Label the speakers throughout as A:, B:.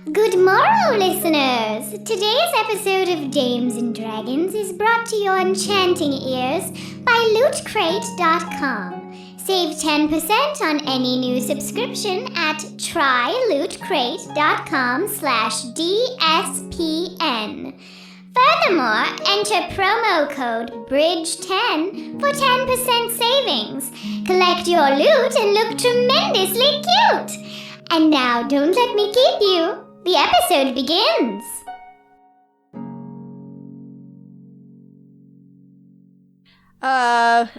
A: Good morrow, listeners! Today's episode of Dames and Dragons is brought to your enchanting ears by lootcrate.com. Save 10% on any new subscription at trylootcrate.com/DSPN. Furthermore, enter promo code BRIDGE10 for 10% savings. Collect your loot and look tremendously cute! And now, don't let me keep you. The episode begins.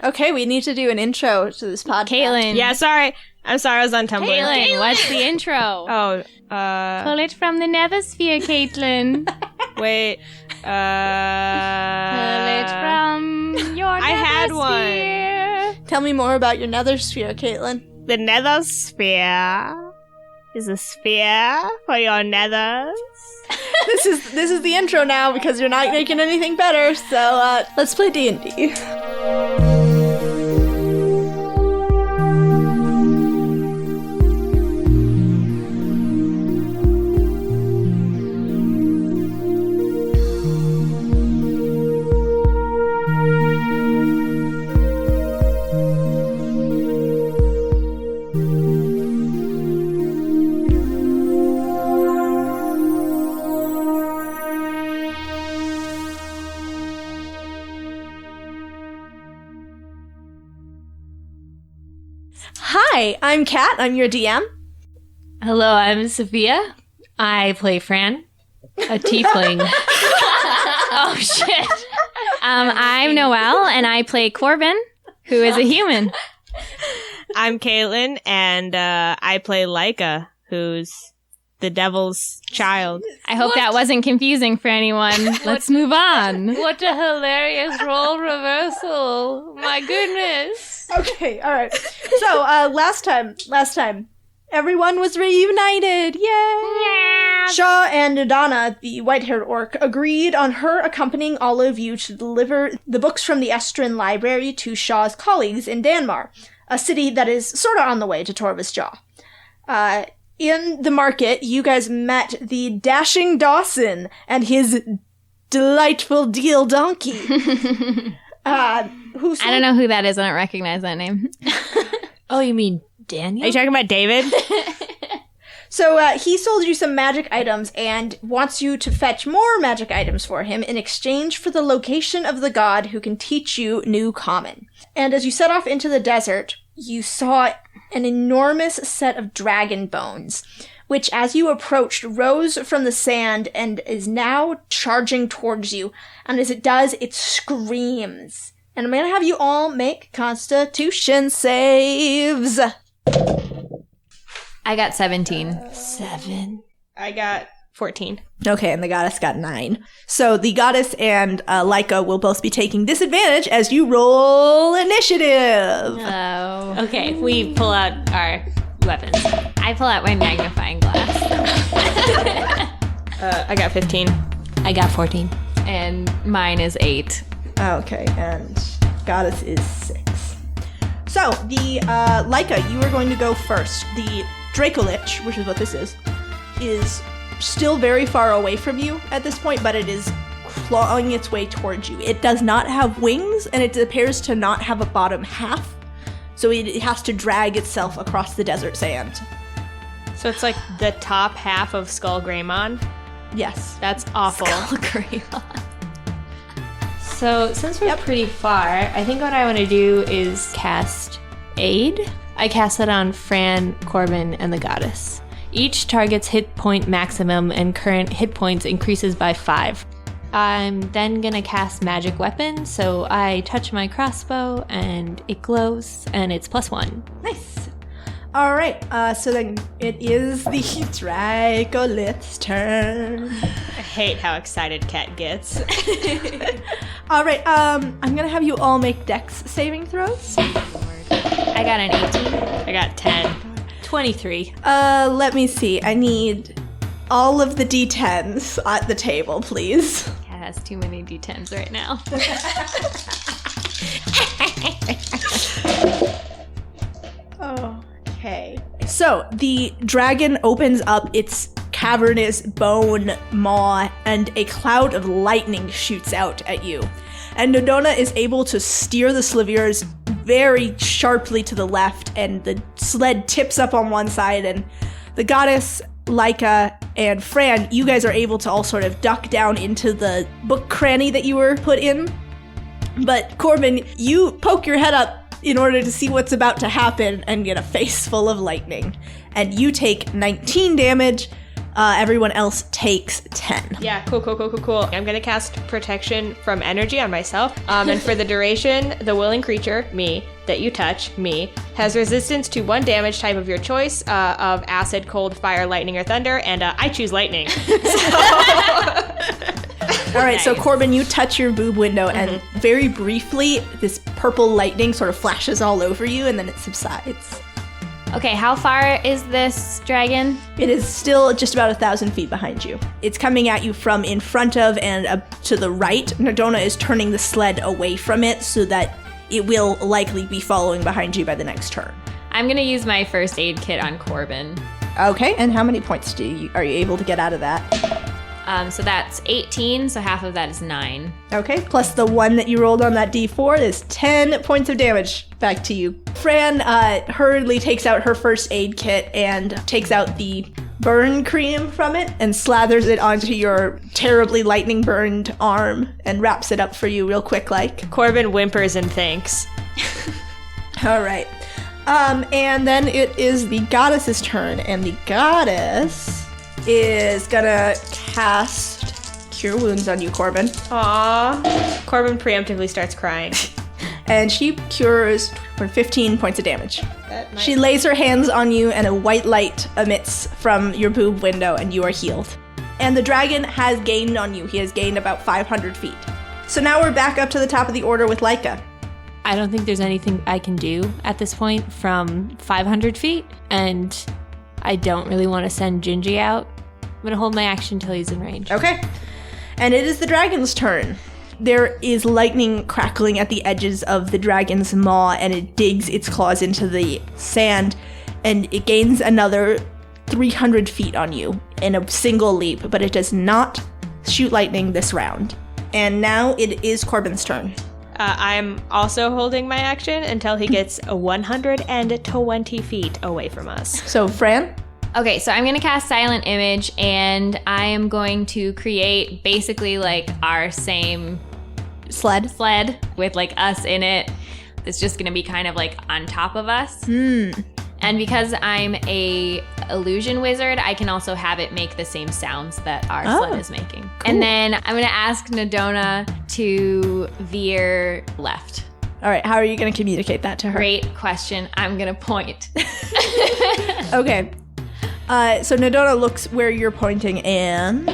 B: Okay, we need to do an intro to this podcast.
C: Caitlin.
D: Yeah, sorry. I'm sorry, I was on Tumblr.
C: Caitlin, what's the intro? Pull it from the nethersphere, Caitlin.
D: Wait,
C: Pull it from your nethersphere.
D: I had one.
B: Tell me more about your nether sphere, Caitlin.
D: The nethersphere is a sphere for your nethers.
B: This is the intro now because you're not making anything better, so let's play D&D. Hi, I'm Kat. I'm your DM.
C: Hello, I'm Sophia. I play Fran, a tiefling. Oh, shit. I'm Noelle, and I play Corbin, who is a human.
D: I'm Caitlin, and I play Laika, who's the devil's child.
C: I hope that wasn't confusing for anyone. Let's move on.
E: What a hilarious role reversal. My goodness.
B: Okay, all right. So, last time, everyone was reunited. Yay! Yeah. Shaw and Adana, the white-haired orc, agreed on her accompanying all of you to deliver the books from the Estrin Library to Shaw's colleagues in Danmar, a city that is sort of on the way to Torva's Jaw. In the market, you guys met the dashing Dawson and his delightful deal donkey.
C: I don't know who that is. I don't recognize that name.
E: Oh, you mean Daniel?
D: Are you talking about David?
B: So he sold you some magic items and wants you to fetch more magic items for him in exchange for the location of the god who can teach you new common. And as you set off into the desert, you saw an enormous set of dragon bones, which as you approached rose from the sand and is now charging towards you. And as it does, it screams. And I'm going to have you all make Constitution saves.
C: I got 17.
E: 7.
D: I got 14.
B: Okay, and the goddess got 9. So the goddess and Laika will both be taking disadvantage as you roll initiative.
C: Oh.
E: Okay, we pull out our weapons.
C: I pull out my magnifying glass.
D: I got 15.
E: I got 14.
C: And mine is 8.
B: Okay, and goddess is 6. So, the Laika, you are going to go first. The Dracolich, which is what this is still very far away from you at this point, but it is clawing its way towards you. It does not have wings, and it appears to not have a bottom half, so it has to drag itself across the desert sand.
D: So it's like the top half of Skull Greymon?
B: Yes.
D: That's awful.
E: So, since we're pretty far, I think what I want to do is cast Aid. I cast it on Fran, Corbin, and the goddess. Each target's hit point maximum and current hit points increases by 5. I'm then gonna cast Magic Weapon, so I touch my crossbow and it glows, and it's +1.
B: Nice. All right, so then it is the Dracolich's turn.
D: I hate how excited Kat gets.
B: All right, I'm gonna have you all make Dex saving throws.
C: I got an 18.
D: I got 10.
E: 23.
B: Let me see. I need all of the D10s at the table, please.
C: Cat has too many D10s right now.
B: Okay. So the dragon opens up its cavernous bone maw, and a cloud of lightning shoots out at you. And Nodona is able to steer the Slaviers very sharply to the left, and the sled tips up on one side, and the goddess, Laika, and Fran, you guys are able to all sort of duck down into the book cranny that you were put in. But Corbin, you poke your head up in order to see what's about to happen and get a face full of lightning. And you take 19 damage. Everyone else takes 10.
D: Yeah, cool. I'm gonna cast Protection from Energy on myself. And for the duration, the willing creature, me, that you touch, me, has resistance to 1 damage type of your choice of acid, cold, fire, lightning, or thunder, and I choose lightning.
B: All right, so Corbin, you touch your boob window, and very briefly, this purple lightning sort of flashes all over you, and then it subsides.
C: Okay, how far is this dragon?
B: It is still just about 1,000 feet behind you. It's coming at you from in front of and up to the right. Nodona is turning the sled away from it so that it will likely be following behind you by the next turn.
C: I'm gonna use my first aid kit on Corbin.
B: Okay, and how many points are you able to get out of that?
C: So that's 18, so half of that is 9.
B: Okay, plus the 1 that you rolled on that d4 is 10 points of damage back to you. Fran hurriedly takes out her first aid kit and takes out the burn cream from it and slathers it onto your terribly lightning burned arm and wraps it up for you real quick like.
D: Corbin whimpers and thanks.
B: All right. And then it is the goddess's turn, and the goddess is gonna cast Cure Wounds on you, Corbin.
D: Aww. Corbin preemptively starts crying.
B: And she cures for 15 points of damage. She lays her hands on you, and a white light emits from your boob window, and you are healed. And the dragon has gained on you. He has gained about 500 feet. So now we're back up to the top of the order with Laika.
E: I don't think there's anything I can do at this point from 500 feet, and I don't really want to send Gingy out. I'm going to hold my action until he's in range.
B: Okay. And it is the dragon's turn. There is lightning crackling at the edges of the dragon's maw, and it digs its claws into the sand, and it gains another 300 feet on you in a single leap, but it does not shoot lightning this round. And now it is Corbin's turn.
D: I'm also holding my action until he gets 120 feet away from us.
B: So, Fran?
C: Okay, so I'm gonna cast Silent Image, and I am going to create basically like our same sled with like us in it. It's just gonna be kind of like on top of us. And because I'm a illusion wizard, I can also have it make the same sounds that our sled is making. Cool. And then I'm gonna ask Nodona to veer left.
B: All right, how are you gonna communicate that to her?
C: Great question. I'm gonna point.
B: Okay. So Nodona looks where you're pointing, and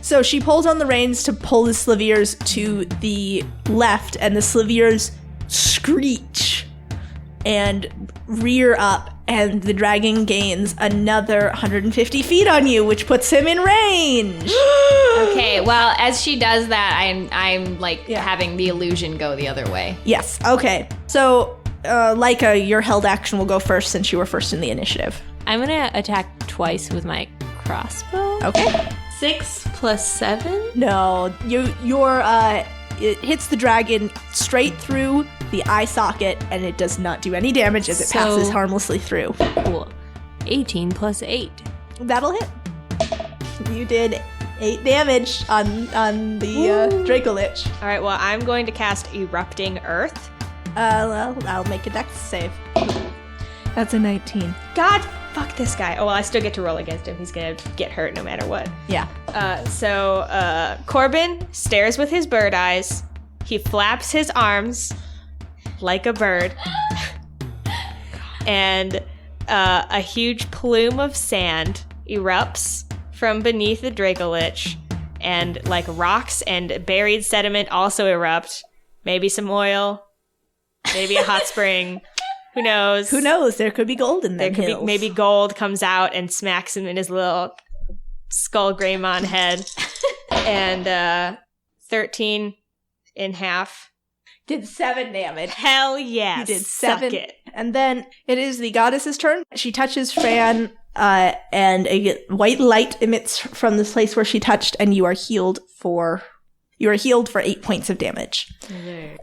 B: so she pulls on the reins to pull the Slaviers to the left, and the Slaviers screech and rear up, and the dragon gains another 150 feet on you, which puts him in range.
C: Okay, well, as she does that, I'm like having the illusion go the other way.
B: Yes, okay. So, Laika, your held action will go first since you were first in the initiative.
E: I'm going to attack twice with my crossbow.
B: Okay.
E: 6 plus 7?
B: No, it hits the dragon straight through the eye socket, and it does not do any damage as it passes harmlessly through.
E: Cool. 18 plus 8.
B: That'll hit. You did 8 damage on the Dracolich.
D: All right, well, I'm going to cast Erupting Earth.
B: Well, I'll make a dex save. That's a 19.
D: God, fuck this guy. Oh, well, I still get to roll against him. He's going to get hurt no matter what.
B: Yeah.
D: So Corbin stares with his bird eyes. He flaps his arms like a bird. And a huge plume of sand erupts from beneath the Dracolich. And like rocks and buried sediment also erupt. Maybe some oil. Maybe a hot spring. Who knows?
B: Who knows? There could be gold in them hills.
D: Maybe gold comes out and smacks him in his little skull Greymon head. And 13 in half.
B: Did 7 damage.
D: Hell yes.
B: You did 7.
D: Suck it.
B: And then it is the goddess's turn. She touches Fran and a white light emits from this place where she touched, and you are healed for 8 points of damage.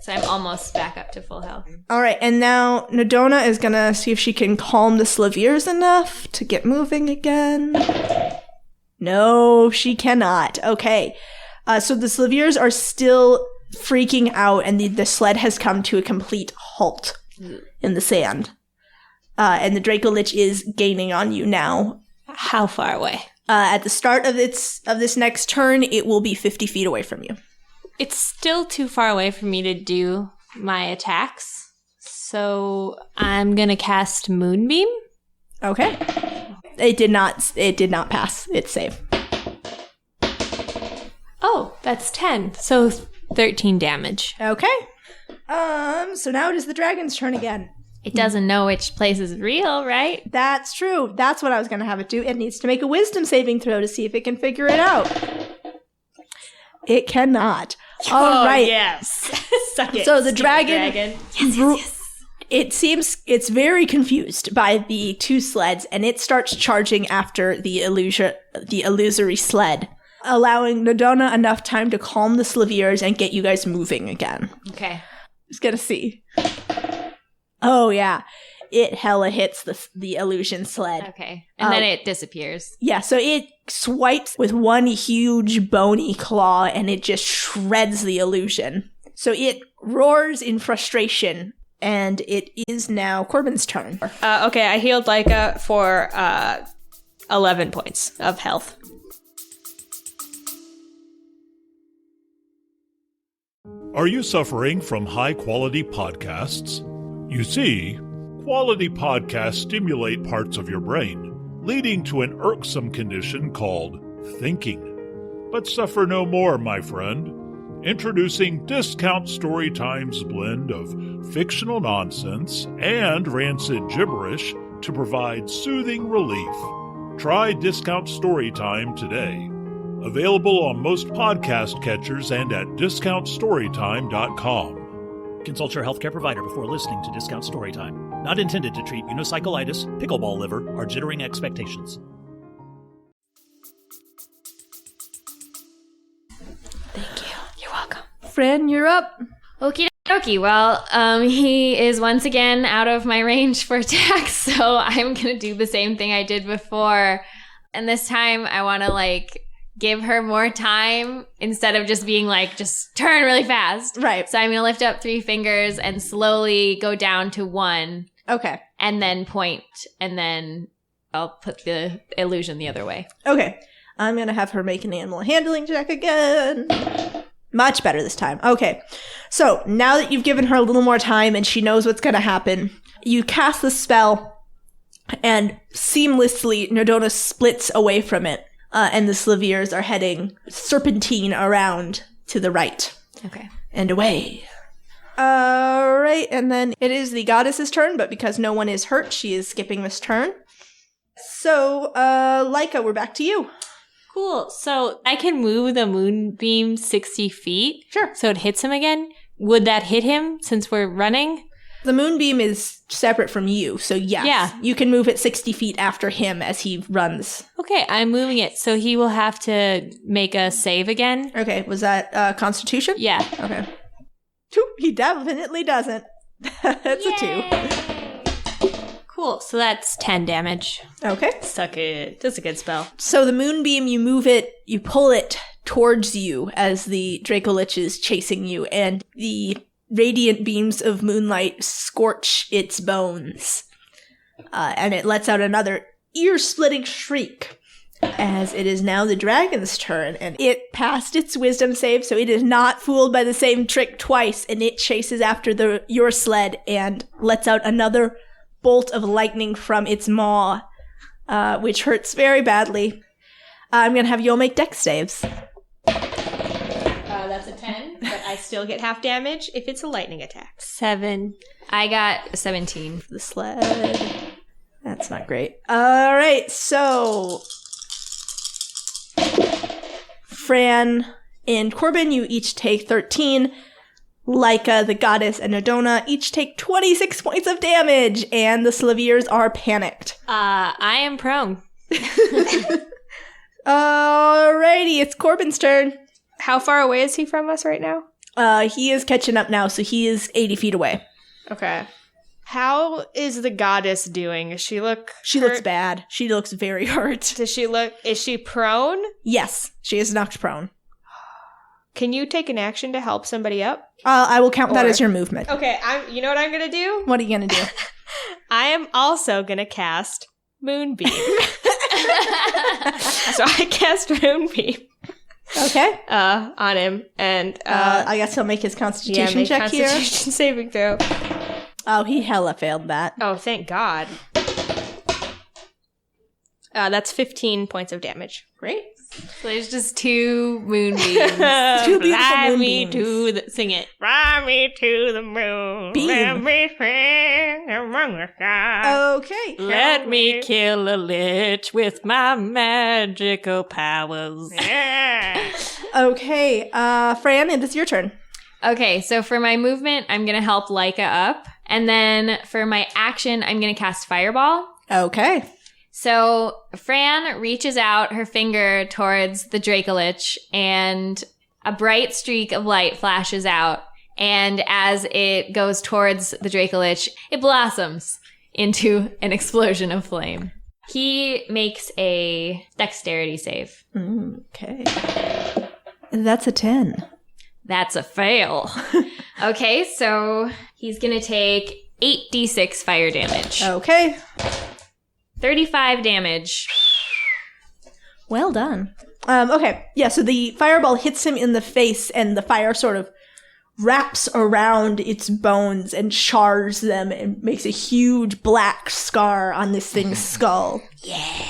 C: So I'm almost back up to full health.
B: All right, and now Nadona is going to see if she can calm the Slaviers enough to get moving again. No, she cannot. Okay, so the Slaviers are still freaking out, and the sled has come to a complete halt in the sand. And the Dracolich is gaining on you now.
E: How far away?
B: At the start of this next turn, it will be 50 feet away from you.
E: It's still too far away for me to do my attacks. So I'm going to cast Moonbeam.
B: Okay. It did not pass. It's safe.
E: Oh, that's 10. So 13 damage.
B: Okay. So now it is the dragon's turn again.
C: It doesn't know which place is real, right?
B: That's true. That's what I was going to have it do. It needs to make a wisdom saving throw to see if it can figure it out. It cannot. All right.
D: Yes. Suck it.
B: So the dragon.
C: Yes.
B: It seems it's very confused by the two sleds, and it starts charging after the illusory sled, allowing Nadona enough time to calm the Slaviers and get you guys moving again.
C: Okay.
B: Just gonna see. Oh, yeah. It hella hits the illusion sled.
C: Okay. And then it disappears.
B: Yeah, so it swipes with one huge bony claw, and it just shreds the illusion. So it roars in frustration, and it is now Corbin's turn.
D: Okay, I healed Laika for 11 points of health.
F: Are you suffering from high-quality podcasts? You see, quality podcasts stimulate parts of your brain, leading to an irksome condition called thinking. But suffer no more, my friend. Introducing Discount Storytime's blend of fictional nonsense and rancid gibberish to provide soothing relief. Try Discount Storytime today. Available on most podcast catchers and at discountstorytime.com.
G: Consult your healthcare provider before listening to Discount Storytime. Not intended to treat unicyclitis, pickleball liver, or jittering expectations.
E: Thank you. You're welcome.
B: Fran, you're up.
C: Okie dokie. Well, he is once again out of my range for attacks, so I'm going to do the same thing I did before. And this time I want to, give her more time instead of just being just turn really fast.
B: Right.
C: So I'm going to lift up 3 fingers and slowly go down to 1.
B: Okay.
C: And then point, and then I'll put the illusion the other way.
B: Okay. I'm going to have her make an animal handling check again. Much better this time. Okay. So now that you've given her a little more time and she knows what's going to happen, you cast the spell, and seamlessly Nadona splits away from it. And the Slaviers are heading serpentine around to the right.
C: Okay.
B: And away. All right, and then it is the goddess's turn, but because no one is hurt, she is skipping this turn. So, Laika, we're back to you.
E: Cool. So I can move the moonbeam 60 feet.
B: Sure.
E: So it hits him again. Would that hit him since we're running?
B: The moonbeam is separate from you, so yes.
E: Yeah.
B: You can move it 60 feet after him as he runs.
E: Okay, I'm moving it. So he will have to make a save again.
B: Okay, was that Constitution?
E: Yeah.
B: Okay. He definitely doesn't. That's a 2.
E: Cool. So that's 10 damage.
B: Okay.
D: Suck it. That's a good spell.
B: So the moonbeam, you move it, you pull it towards you as the Dracolich is chasing you, and the radiant beams of moonlight scorch its bones. And it lets out another ear-splitting shriek, as it is now the dragon's turn, and it passed its wisdom save, so it is not fooled by the same trick twice, and it chases after your sled and lets out another bolt of lightning from its maw, which hurts very badly. I'm going to have you all make dex saves.
D: That's a 10, but I still get half damage if it's a lightning attack.
E: 7.
C: I got 17.
B: The sled. That's not great. All right, so Fran and Corbin, you each take 13. Laika, the goddess, and Nadona each take 26 points of damage, and the Slaviers are panicked.
E: I am prone.
B: Alrighty, it's Corbin's turn.
D: How far away is he from us right now?
B: He is catching up now, so he is 80 feet away.
D: Okay. How is the goddess doing? Does she look
B: She
D: hurt?
B: looks bad. She looks very hurt.
D: Does she look... Is she prone?
B: Yes, she is knocked prone.
D: Can you take an action to help somebody up?
B: I will count that as your movement.
D: Okay, you know what I'm going to do?
B: What are you going to do?
D: I am also going to cast Moonbeam. So I cast Moonbeam.
B: Okay.
D: On him, and
B: I guess he'll make his Constitution check here.
D: Constitution saving throw.
B: Oh, he hella failed that.
D: Oh, thank God. That's 15 points of damage.
B: Great.
E: So there's just 2 moonbeams.
B: 2 beautiful
E: Fly me
B: moonbeams.
E: to the... Sing it.
D: Fly me to the moon.
B: Beam.
D: Let me swing among the stars.
B: Okay.
E: Let me kill a lich with my magical powers.
B: Okay, Fran, it is your turn.
C: Okay, so for my movement, I'm going to help Laika up. And then for my action, I'm going to cast Fireball.
B: Okay.
C: So Fran reaches out her finger towards the Dracolich, and a bright streak of light flashes out. And as it goes towards the Dracolich, it blossoms into an explosion of flame. He makes a dexterity save.
B: Okay. That's a 10.
C: That's a fail. Okay, so he's going to take 8d6 fire damage.
B: Okay.
C: 35 damage.
B: Well done. Okay. Yeah, so the fireball hits him in the face, and the fire sort of wraps around its bones and chars them and makes a huge black scar on this thing's skull. Yeah.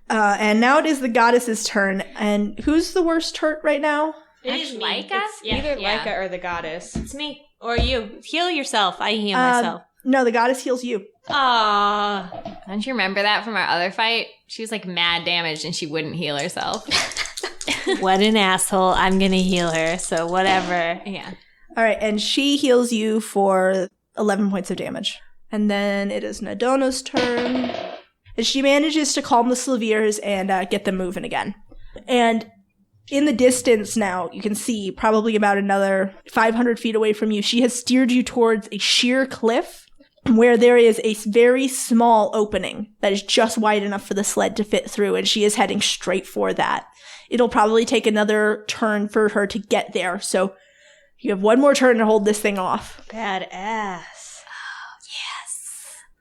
B: And now it is the goddess's turn. And who's the worst hurt right now?
E: It is me.
C: Laika?
D: Either Laika or the goddess.
E: It's me. Or you. Heal yourself. I heal myself.
B: No, the goddess heals you.
E: Aww.
C: Don't you remember that from our other fight? She was like mad damaged and she wouldn't heal herself.
E: What an asshole. I'm gonna heal her, so whatever.
C: Yeah.
B: All right, and she heals you for 11 points of damage. And then it is Nadona's turn. And she manages to calm the Slaviers and get them moving again. And in the distance now, you can see probably about another 500 feet away from you, she has steered you towards a sheer cliff where there is a very small opening that is just wide enough for the sled to fit through, and she is heading straight for that. It'll probably take another turn for her to get there, so you have one more turn to hold this thing off.
D: Badass.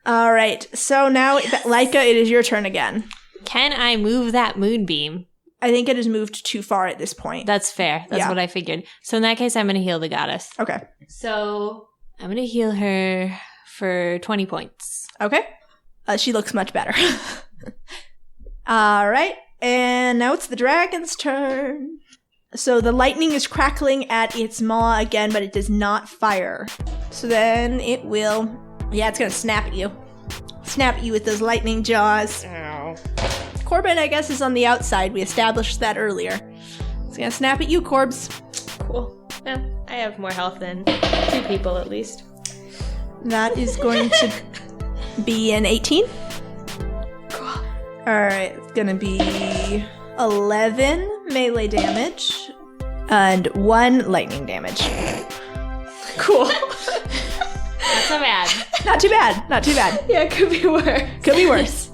B: All right, so now, Laika, it is your turn again.
E: Can I move that moonbeam?
B: I think it has moved too far at this point.
E: That's fair. That's
B: Yeah.
E: what I figured. So in that case, I'm going to heal the goddess.
B: Okay.
E: So I'm going to heal her for 20 points.
B: Okay. She looks much better. All right, and now it's the dragon's turn. So the lightning is crackling at its maw again, but it does not fire. So then it will... Yeah, it's going to snap at you. Snap at you with those lightning jaws.
D: Ow.
B: Corbin, I guess, is on the outside. We established that earlier. It's going to snap at you, Corbs.
D: Cool. Well, I have more health than 2 people at least.
B: That is going to be an 18. Cool. Alright, it's going to be 11 melee damage and 1 lightning damage.
D: Cool.
C: Not so bad.
B: Not too bad. Not too bad.
D: Yeah, it could be worse.
B: Could be worse.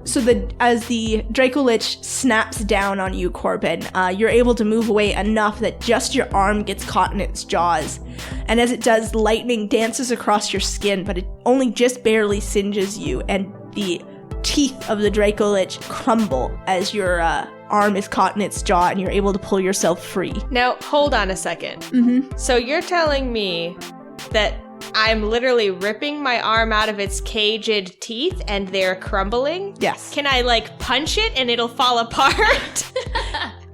B: So as the Dracolich snaps down on you, Corbin, you're able to move away enough that just your arm gets caught in its jaws. And as it does, lightning dances across your skin, but it only just barely singes you, and the teeth of the Dracolich crumble as your arm is caught in its jaw, and you're able to pull yourself free.
D: Now, hold on a second.
B: Mm-hmm.
D: So you're telling me that I'm literally ripping my arm out of its caged teeth and they're crumbling?
B: Yes.
D: Can I, punch it and it'll fall apart?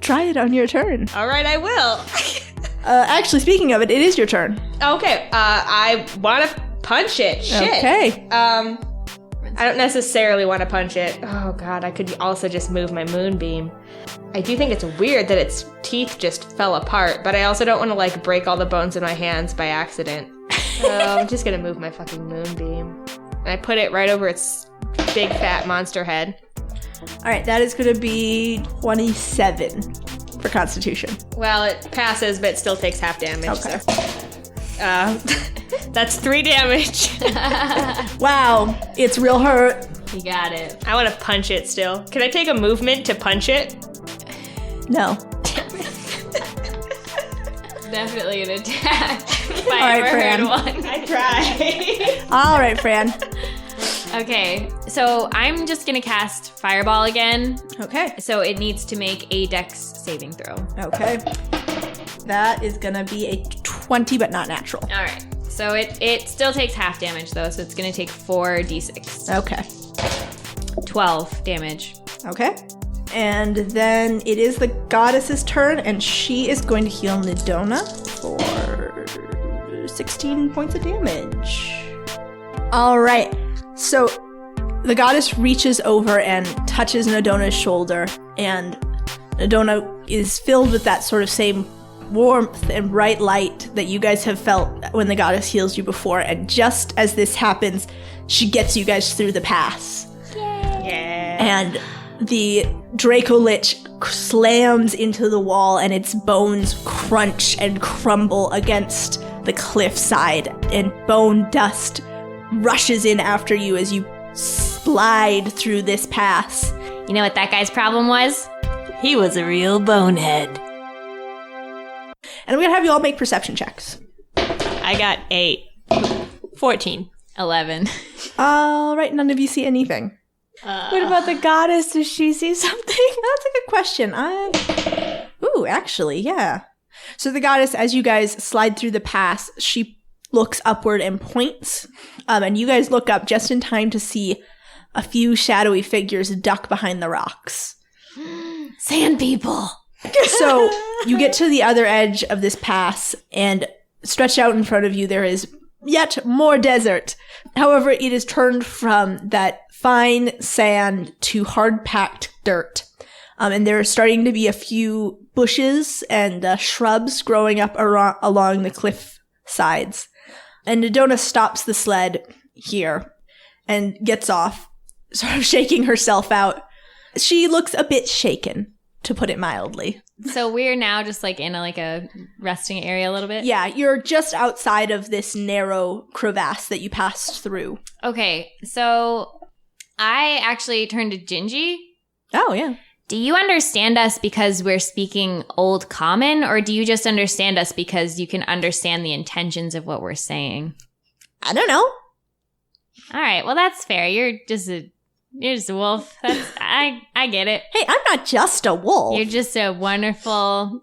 B: Try it on your turn.
D: All right, I will.
B: Actually, speaking of it, it is your turn.
D: Okay, I want to punch it. Shit.
B: Okay.
D: I don't necessarily want to punch it. Oh god, I could also just move my moonbeam. I do think it's weird that its teeth just fell apart, but I also don't want to like break all the bones in my hands by accident. So I'm just gonna move my fucking moonbeam. And I put it right over its big fat monster head.
B: Alright, that is going to be 27 for Constitution.
D: Well, it passes, but it still takes half damage.
B: Okay.
D: So. That's 3 damage.
B: Wow, it's real hurt.
E: You got it.
D: I want to punch it still. Can I take a movement to punch it?
B: No.
E: Definitely an attack. If
B: All
E: I
B: right,
E: ever
B: Fran.
E: heard one.
D: I try.
B: All right, Fran.
C: Okay, so I'm just gonna cast Fireball again.
B: Okay.
C: So it needs to make a Dex saving throw.
B: Okay. That is going to be a 20, but not natural.
C: All right. So it still takes half damage though, so it's gonna take 4d6.
B: Okay.
C: 12 damage.
B: Okay. And then it is the goddess's turn, and she is going to heal Nidona for 16 points of damage. All right. So the goddess reaches over and touches Nidona's shoulder, and Nidona is filled with that sort of same warmth and bright light that you guys have felt when the goddess heals you before. And just as this happens, she gets you guys through the pass.
D: Yeah.
B: And the Dracolich slams into the wall, and its bones crunch and crumble against the cliffside, and bone dust rushes in after you as you slide through this pass.
C: You know what that guy's problem was?
E: He was a real bonehead.
B: And I'm gonna have you all make perception checks.
D: I got 8.
E: 14.
C: 11.
B: All right, none of you see anything.
E: What about the goddess? Does she see something?
B: That's a good question. Ooh, actually, yeah. So the goddess, as you guys slide through the pass, she looks upward and points. And you guys look up just in time to see a few shadowy figures duck behind the rocks.
C: Sand people.
B: So you get to the other edge of this pass, and stretched out in front of you there is yet more desert. However, it is turned from that fine sand to hard-packed dirt. And there are starting to be a few bushes and shrubs growing up along the cliff sides. And Nidona stops the sled here and gets off, sort of shaking herself out. She looks a bit shaken, to put it mildly.
C: So we're now just like in a resting area a little bit?
B: Yeah, you're just outside of this narrow crevasse that you passed through.
C: Okay, so I actually turned to Gingy.
B: Oh, yeah.
C: Do you understand us because we're speaking Old Common, or do you just understand us because you can understand the intentions of what we're saying?
B: I don't know.
C: All right, well that's fair. You're just a wolf. I get it.
B: Hey, I'm not just a wolf.
C: You're just a wonderful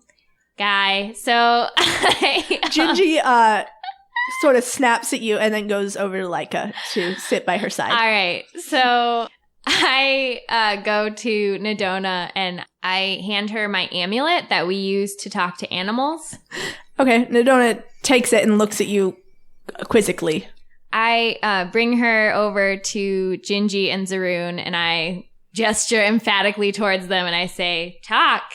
C: guy. So
B: Gingy sort of snaps at you and then goes over to Laika to sit by her side.
C: All right. So I go to Nidona and I hand her my amulet that we use to talk to animals.
B: Okay, Nidona takes it and looks at you quizzically.
C: I bring her over to Gingy and Zaroon, and I gesture emphatically towards them, and I say, talk.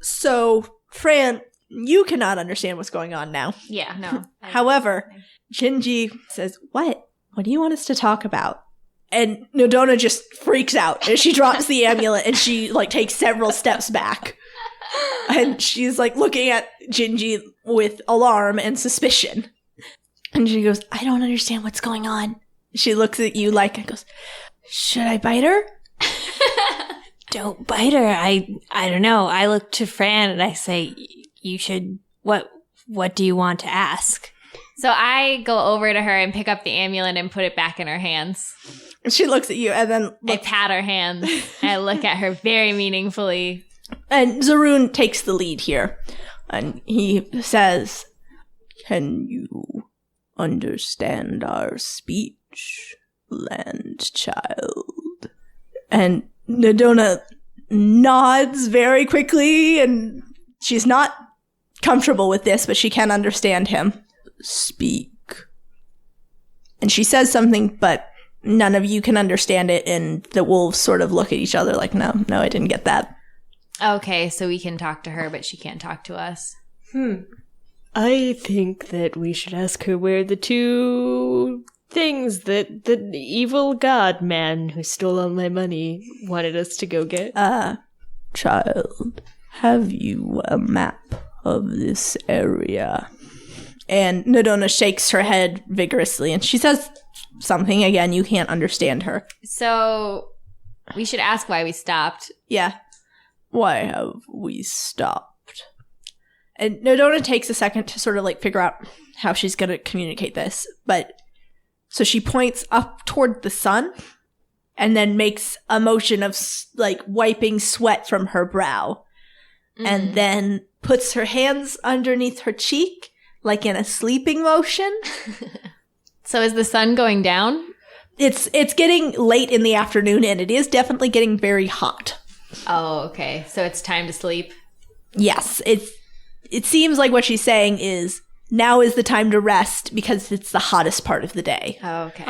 B: So, Fran, you cannot understand what's going on now.
C: Yeah, no.
B: However, Gingy says, What do you want us to talk about? And Nidona just freaks out, and she drops the amulet, and she, takes several steps back. And she's, looking at Gingy with alarm and suspicion. And she goes, I don't understand what's going on. She looks at you and goes, should I bite her?
E: Don't bite her. I don't know. I look to Fran and I say, you should, what do you want to ask?
C: So I go over to her and pick up the amulet and put it back in her hands.
B: And she looks at you and then
C: I pat her hands. And I look at her very meaningfully.
B: And Zaroon takes the lead here. And he says, can you understand our speech, land child? And Nidona nods very quickly, and she's not comfortable with this, but she can understand him. Speak. And she says something, but none of you can understand it, and the wolves sort of look at each other like, no, I didn't get that.
C: Okay, so we can talk to her, but she can't talk to us.
D: I think that we should ask her where the 2 things that the evil god man who stole all my money wanted us to go get.
B: Child, have you a map of this area? And Nadona shakes her head vigorously, and she says something. Again, you can't understand her.
C: So we should ask why we stopped.
B: Yeah. Why have we stopped? And Nadona takes a second to sort of like figure out how she's going to communicate this. But so she points up toward the sun and then makes a motion of like wiping sweat from her brow. And then puts her hands underneath her cheek like in a sleeping motion.
C: So is the sun going down?
B: It's getting late in the afternoon, and it is definitely getting very hot.
C: Oh, okay. So it's time to sleep.
B: Yes, it seems like what she's saying is now is the time to rest because it's the hottest part of the day.
C: Oh, okay.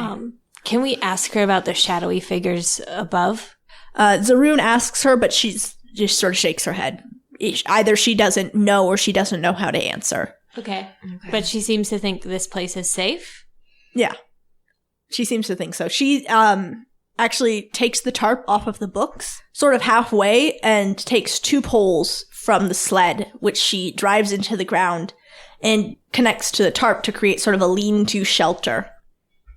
E: Can we ask her about the shadowy figures above?
B: Zaroon asks her, but she's just sort of shakes her head. Either she doesn't know or she doesn't know how to answer.
E: Okay. But she seems to think this place is safe?
B: Yeah. She seems to think so. She actually takes the tarp off of the books sort of halfway and takes 2 poles from the sled, which she drives into the ground and connects to the tarp to create sort of a lean-to shelter.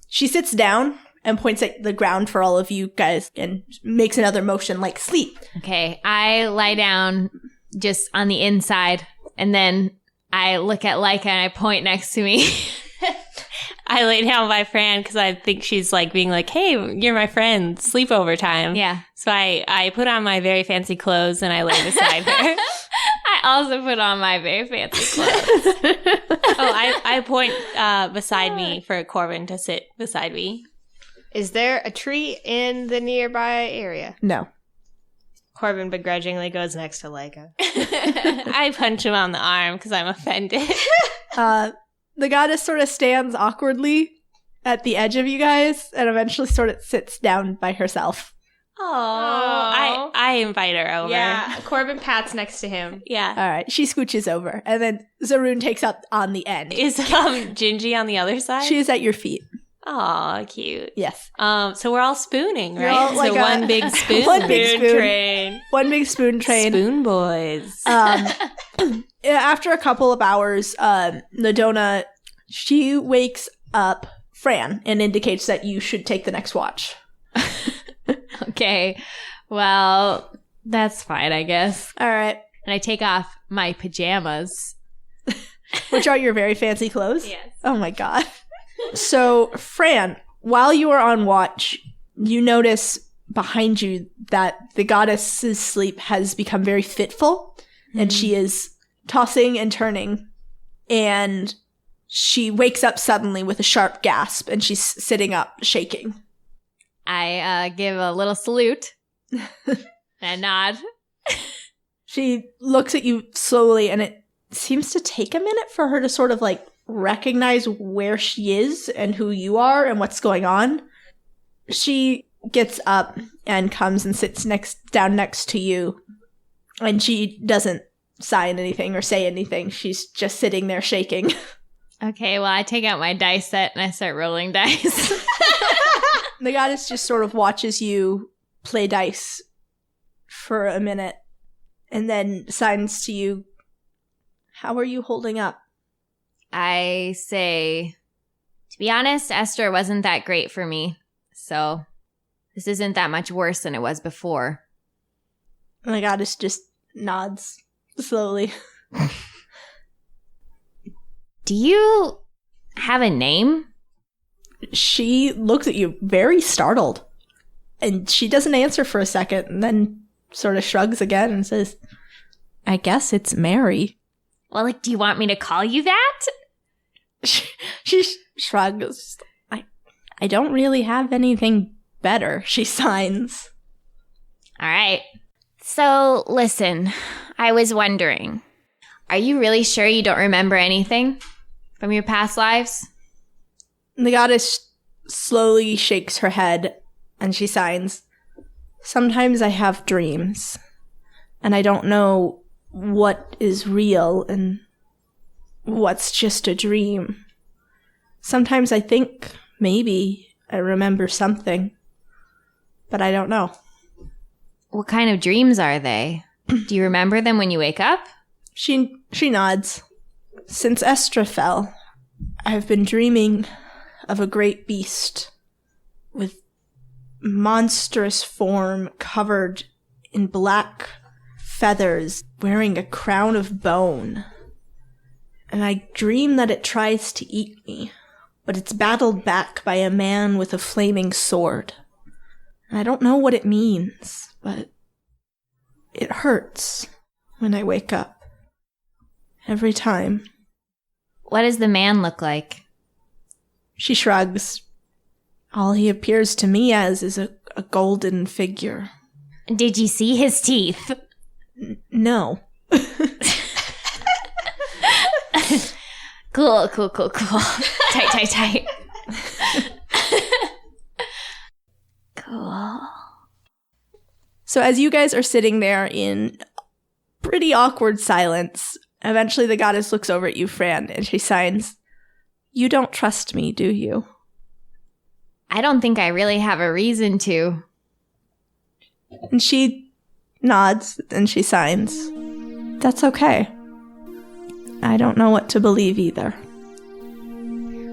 B: She sits down and points at the ground for all of you guys and makes another motion like sleep.
C: Okay, I lie down just on the inside, and then I look at Laika and I point next to me.
E: I lay down by Fran because I think she's like being like, hey, you're my friend, sleepover time.
C: Yeah.
E: So I put on my very fancy clothes and I lay beside her.
C: I also put on my very fancy clothes.
E: I point beside me for Corbin to sit beside me.
D: Is there a tree in the nearby area?
B: No.
D: Corbin begrudgingly goes next to Laika.
E: I punch him on the arm because I'm offended.
B: The goddess sort of stands awkwardly at the edge of you guys and eventually sort of sits down by herself.
E: Oh, I invite her over.
D: Yeah, Corbin pats next to him.
E: Yeah.
B: All right, she scooches over, and then Zaroon takes up on the end.
E: Is Gingy on the other side?
B: She is at your feet.
E: Oh, cute.
B: Yes.
E: So we're all spooning, right?
B: all like
E: so one big spoon.
B: One big spoon
D: train.
B: One big spoon train.
E: Spoon boys.
B: After a couple of hours, Nadona, she wakes up Fran and indicates that you should take the next watch.
C: Okay, well, that's fine, I guess.
B: All right.
C: And I take off my pajamas.
B: Which are your very fancy clothes?
C: Yes.
B: Oh my god. So, Fran, while you are on watch, you notice behind you that the goddess's sleep has become very fitful, and she is tossing and turning, and she wakes up suddenly with a sharp gasp, and she's sitting up, shaking.
C: I give a little salute and nod.
B: She looks at you slowly, and it seems to take a minute for her to sort of like recognize where she is and who you are and what's going on. She gets up and comes and sits down next to you, and she doesn't sign anything or say anything. She's just sitting there shaking.
C: Okay, well, I take out my dice set and I start rolling dice.
B: The goddess just sort of watches you play dice for a minute and then signs to you, "How are you holding up?"
C: I say, to be honest, Esther wasn't that great for me, so this isn't that much worse than it was before.
B: And the goddess just nods slowly.
C: Do you have a name?
B: She looks at you very startled, and she doesn't answer for a second, and then sort of shrugs again and says, "I guess it's Mary."
C: Well, like, do you want me to call you that?
B: She shrugs. I don't really have anything better, she signs.
C: All right. So, listen, I was wondering, are you really sure you don't remember anything from your past lives?
B: And the goddess slowly shakes her head and she signs, "Sometimes I have dreams, and I don't know what is real and what's just a dream. Sometimes I think maybe I remember something, but I don't know."
C: What kind of dreams are they? Do you remember them when you wake up?
B: She nods. "Since Estra fell, I've been dreaming of a great beast with monstrous form covered in black feathers, wearing a crown of bone. And I dream that it tries to eat me, but it's battled back by a man with a flaming sword. And I don't know what it means, but it hurts when I wake up. Every time."
C: What does the man look like?
B: She shrugs. "All he appears to me as is a golden figure."
C: Did you see his teeth?
B: No.
C: Cool. Tight. Cool.
B: So as you guys are sitting there in pretty awkward silence, eventually the goddess looks over at you, Fran, and she signs, "You don't trust me, do you?"
C: I don't think I really have a reason to.
B: And she nods and she signs, "That's okay. I don't know what to believe either."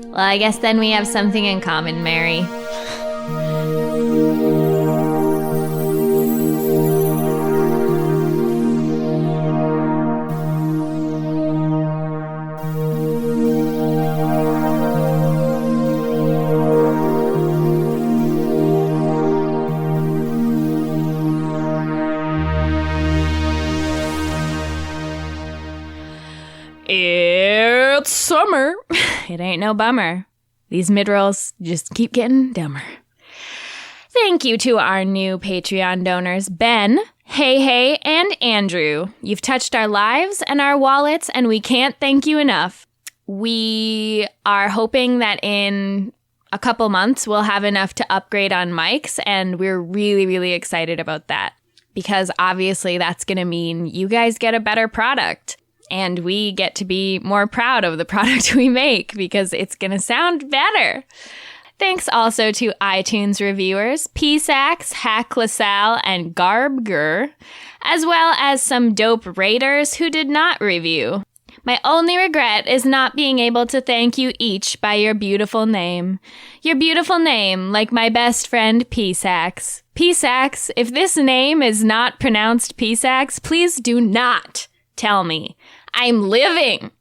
C: Well, I guess then we have something in common, Mary. It's summer. It ain't no bummer. These midrolls just keep getting dumber. Thank you to our new Patreon donors, Ben, Hey, and Andrew. You've touched our lives and our wallets, and we can't thank you enough. We are hoping that in a couple months we'll have enough to upgrade on mics, and we're really, really excited about that. Because obviously that's going to mean you guys get a better product. And we get to be more proud of the product we make because it's going to sound better. Thanks also to iTunes reviewers, PSAX, Hack LaSalle, and Garbger, as well as some dope raters who did not review. My only regret is not being able to thank you each by your beautiful name. Your beautiful name, like my best friend PSAX. PSAX, if this name is not pronounced PSAX, please do not tell me. I'm living.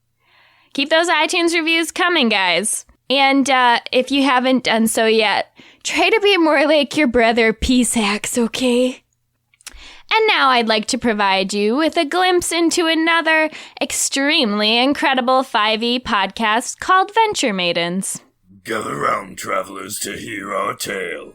C: Keep those iTunes reviews coming, guys. And if you haven't done so yet, try to be more like your brother PSAX, okay? And now I'd like to provide you with a glimpse into another extremely incredible 5e podcast called Venture Maidens.
H: Gather round, travelers, to hear our tale.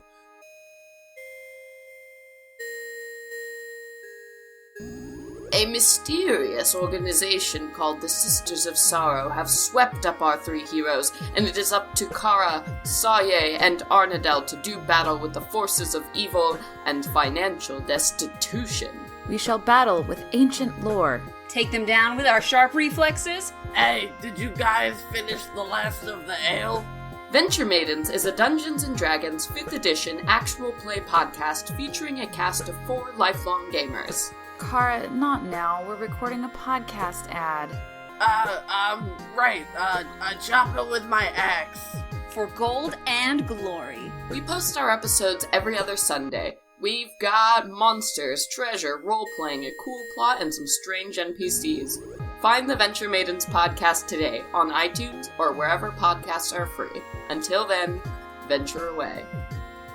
I: A mysterious organization called the Sisters of Sorrow have swept up our three heroes, and it is up to Kara, Saye, and Arnadel to do battle with the forces of evil and financial destitution.
J: We shall battle with ancient lore.
K: Take them down with our sharp reflexes.
L: Hey, did you guys finish the last of the ale?
I: Venture Maidens is a Dungeons & Dragons 5th edition actual play podcast featuring a cast of 4 lifelong gamers.
J: Kara, not now. We're recording a podcast ad.
L: Right. Chop it with my axe.
K: For gold and glory.
I: We post our episodes every other Sunday. We've got monsters, treasure, role-playing, a cool plot, and some strange NPCs. Find the Venture Maidens podcast today on iTunes or wherever podcasts are free. Until then, venture away.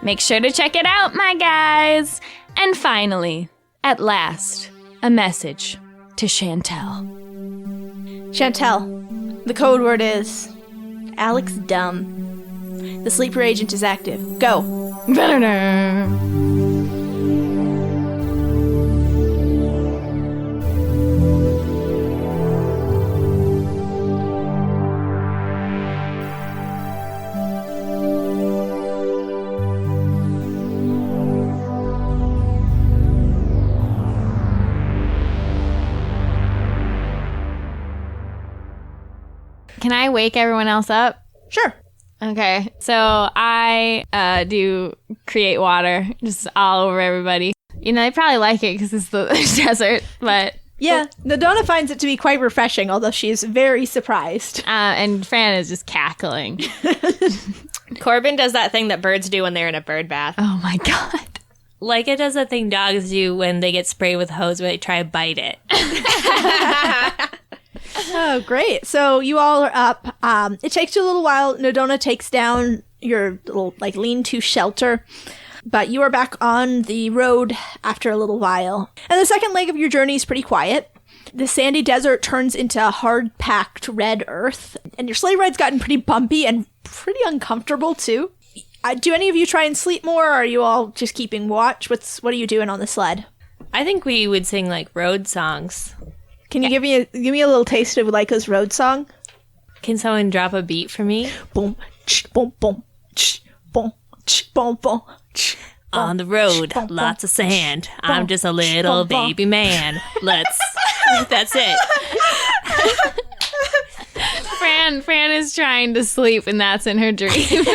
C: Make sure to check it out, my guys! And finally, at last, a message to Chantel.
B: Chantel, the code word is Alex Dumb. The sleeper agent is active. Go!
C: can I wake everyone else up?
B: Sure.
C: Okay, so I do create water just all over everybody. You know, they probably like it because it's the desert, but...
B: Yeah, Nadona finds it to be quite refreshing, although she is very surprised.
C: And Fran is just cackling.
D: Corbin does that thing that birds do when they're in a bird bath.
C: Oh my god.
E: Laika does that thing dogs do when they get sprayed with a hose where they try to bite it.
B: Oh, great. So you all are up. It takes you a little while. Nadona takes down your little, lean-to shelter. But you are back on the road after a little while. And the second leg of your journey is pretty quiet. The sandy desert turns into hard-packed red earth. And your sleigh ride's gotten pretty bumpy and pretty uncomfortable, too. Do any of you try and sleep more, or are you all just keeping watch? What are you doing on the sled?
E: I think we would sing, road songs.
B: Can you give me a little taste of Laika's road song?
E: Can someone drop a beat for me?
B: Boom, boom, boom, boom, boom, boom.
E: On the road, lots of sand. I'm just a little baby man. That's it.
C: Fran is trying to sleep, and that's in her dream.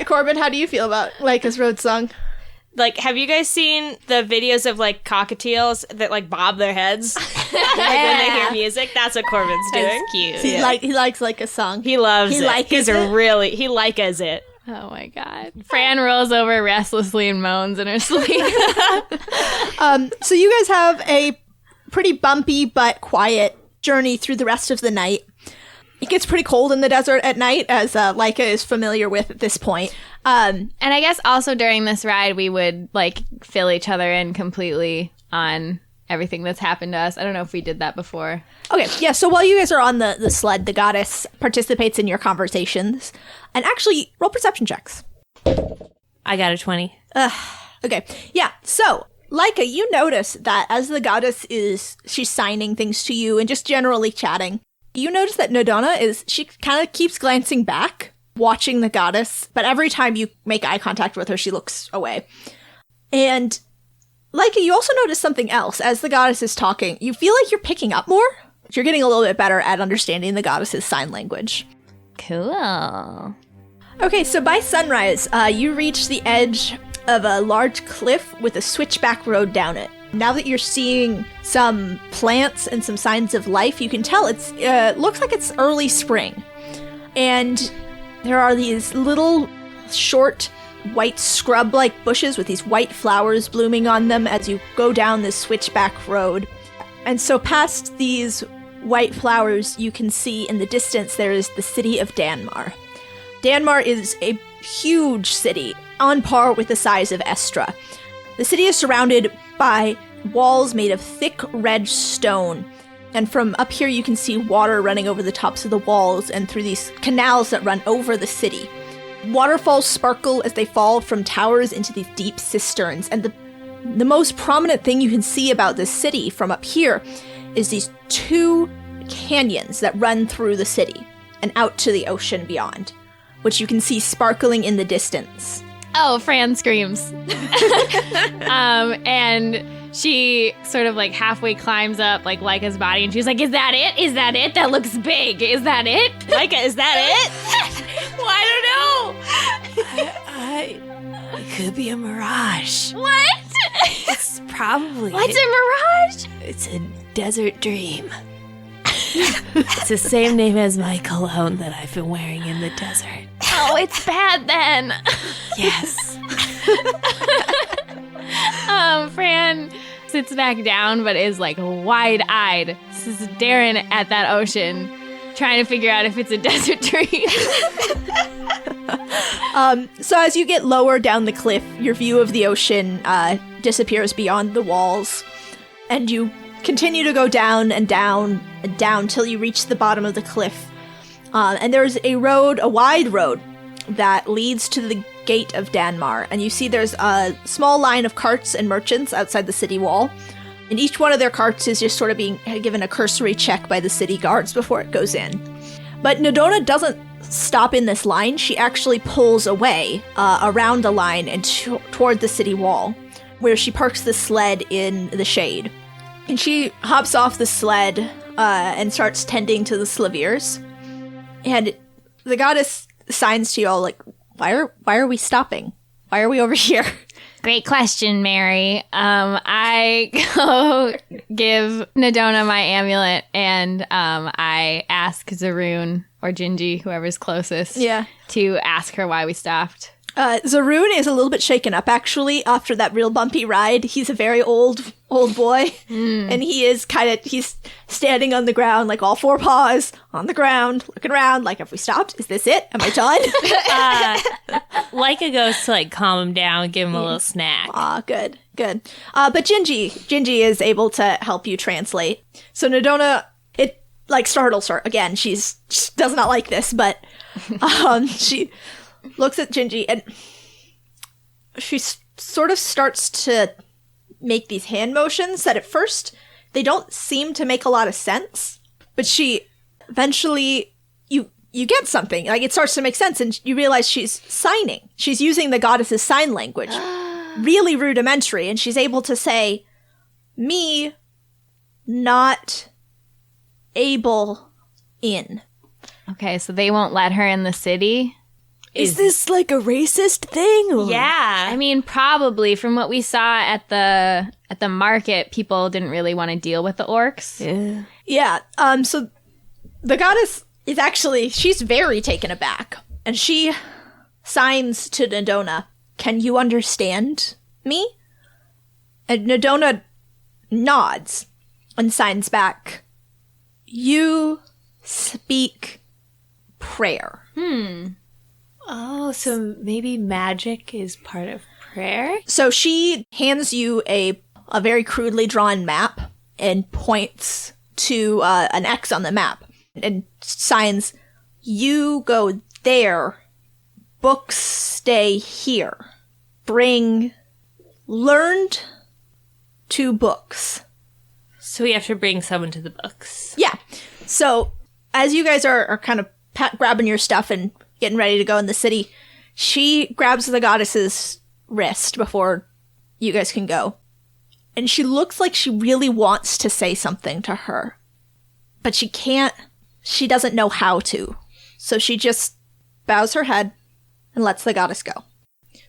B: Corbin, how do you feel about Laika's road song?
D: Have you guys seen the videos of cockatiels that bob their heads when they hear music? That's what Corbin's doing.
C: That's cute.
B: He likes Laika's song.
D: He loves it. He Laikas it.
C: Oh my god. Fran rolls over restlessly and moans in her sleep.
B: So you guys have a pretty bumpy but quiet journey through the rest of the night. It gets pretty cold in the desert at night, as Laika is familiar with at this point.
C: And I guess also during this ride, we would fill each other in completely on everything that's happened to us. I don't know if we did that before.
B: Okay, yeah, so while you guys are on the sled, the goddess participates in your conversations. And actually, roll perception checks.
E: I got a 20.
B: Okay, yeah, so Laika, you notice that as the goddess she's signing things to you and just generally chatting, you notice that Nadona she kind of keeps glancing back, watching the goddess, but every time you make eye contact with her, she looks away. And Laika, you also notice something else. As the goddess is talking, you feel like you're picking up more. You're getting a little bit better at understanding the goddess's sign language.
C: Cool.
B: Okay, so by sunrise, you reach the edge of a large cliff with a switchback road down it. Now that you're seeing some plants and some signs of life, you can tell it looks like it's early spring. And there are these little short white scrub-like bushes with these white flowers blooming on them as you go down this switchback road. And so past these white flowers, you can see in the distance there is the city of Danmar. Danmar is a huge city, on par with the size of Estra. The city is surrounded by walls made of thick red stone, and from up here you can see water running over the tops of the walls and through these canals that run over the city. Waterfalls sparkle as they fall from towers into these deep cisterns, and the most prominent thing you can see about this city from up here is these two canyons that run through the city and out to the ocean beyond, which you can see sparkling in the distance.
C: Oh, Fran screams. And she sort of halfway climbs up Laika's body, and she's like, is that it? Is that it? That looks big. Is that it?
D: Laika, is that it?
E: Well, I don't know. It could be a mirage.
C: What?
E: It's probably...
C: What's a mirage?
E: It's a desert dream. It's the same name as my cologne that I've been wearing in the desert.
C: Oh, it's bad then.
E: Yes.
C: Fran sits back down, but is wide-eyed, staring at that ocean, trying to figure out if it's a desert dream.
B: So as you get lower down the cliff, your view of the ocean disappears beyond the walls, and you continue to go down and down and down till you reach the bottom of the cliff. And there's a wide road that leads to the gate of Danmar, and you see there's a small line of carts and merchants outside the city wall, and each one of their carts is just sort of being given a cursory check by the city guards before it goes in. But Nadona doesn't stop in this line. She actually pulls away around the line and toward the city wall, where she parks the sled in the shade. And she hops off the sled and starts tending to the slaviers. And the goddess signs to you all, like, why are we stopping? Why are we over here?
C: Great question, Mary. I go give Nadona my amulet, and I ask Zaroon or Gingy, whoever's closest, to ask her why we stopped.
B: Zaroon is a little bit shaken up, actually, after that real bumpy ride. He's a very old boy, and he's standing on the ground, like all four paws on the ground, looking around, like, have we stopped? Is this it? Am I done?
E: Laika goes to, like, calm him down, give him a little snack.
B: Ah, good. But Gingy is able to help you translate. So Nadona, it, like, startles her. Again, she does not like this, but she looks at Gingy, and she sort of starts to make these hand motions that at first they don't seem to make a lot of sense, but she eventually, you get something. Like, it starts to make sense, and you realize she's signing. She's using the goddess's sign language. Really rudimentary, and she's able to say, me, not able in.
C: Okay, so they won't let her in the city?
M: Is this like a racist thing? Or?
C: Yeah. I mean, probably. From what we saw at the market, people didn't really want to deal with the orcs.
B: Yeah. So the goddess is actually, she's very taken aback. And she signs to Nadona, can you understand me? And Nadona nods and signs back, you speak prayer.
E: Oh, so maybe magic is part of prayer?
B: So she hands you a very crudely drawn map and points to an X on the map and signs, you go there, books stay here. Bring learned to books.
E: So we have to bring someone to the books.
B: Yeah. So as you guys are kind of grabbing your stuff and getting ready to go in the city, she grabs the goddess's wrist before you guys can go. And she looks like she really wants to say something to her. But she can't. She doesn't know how to. So she just bows her head and lets the goddess go.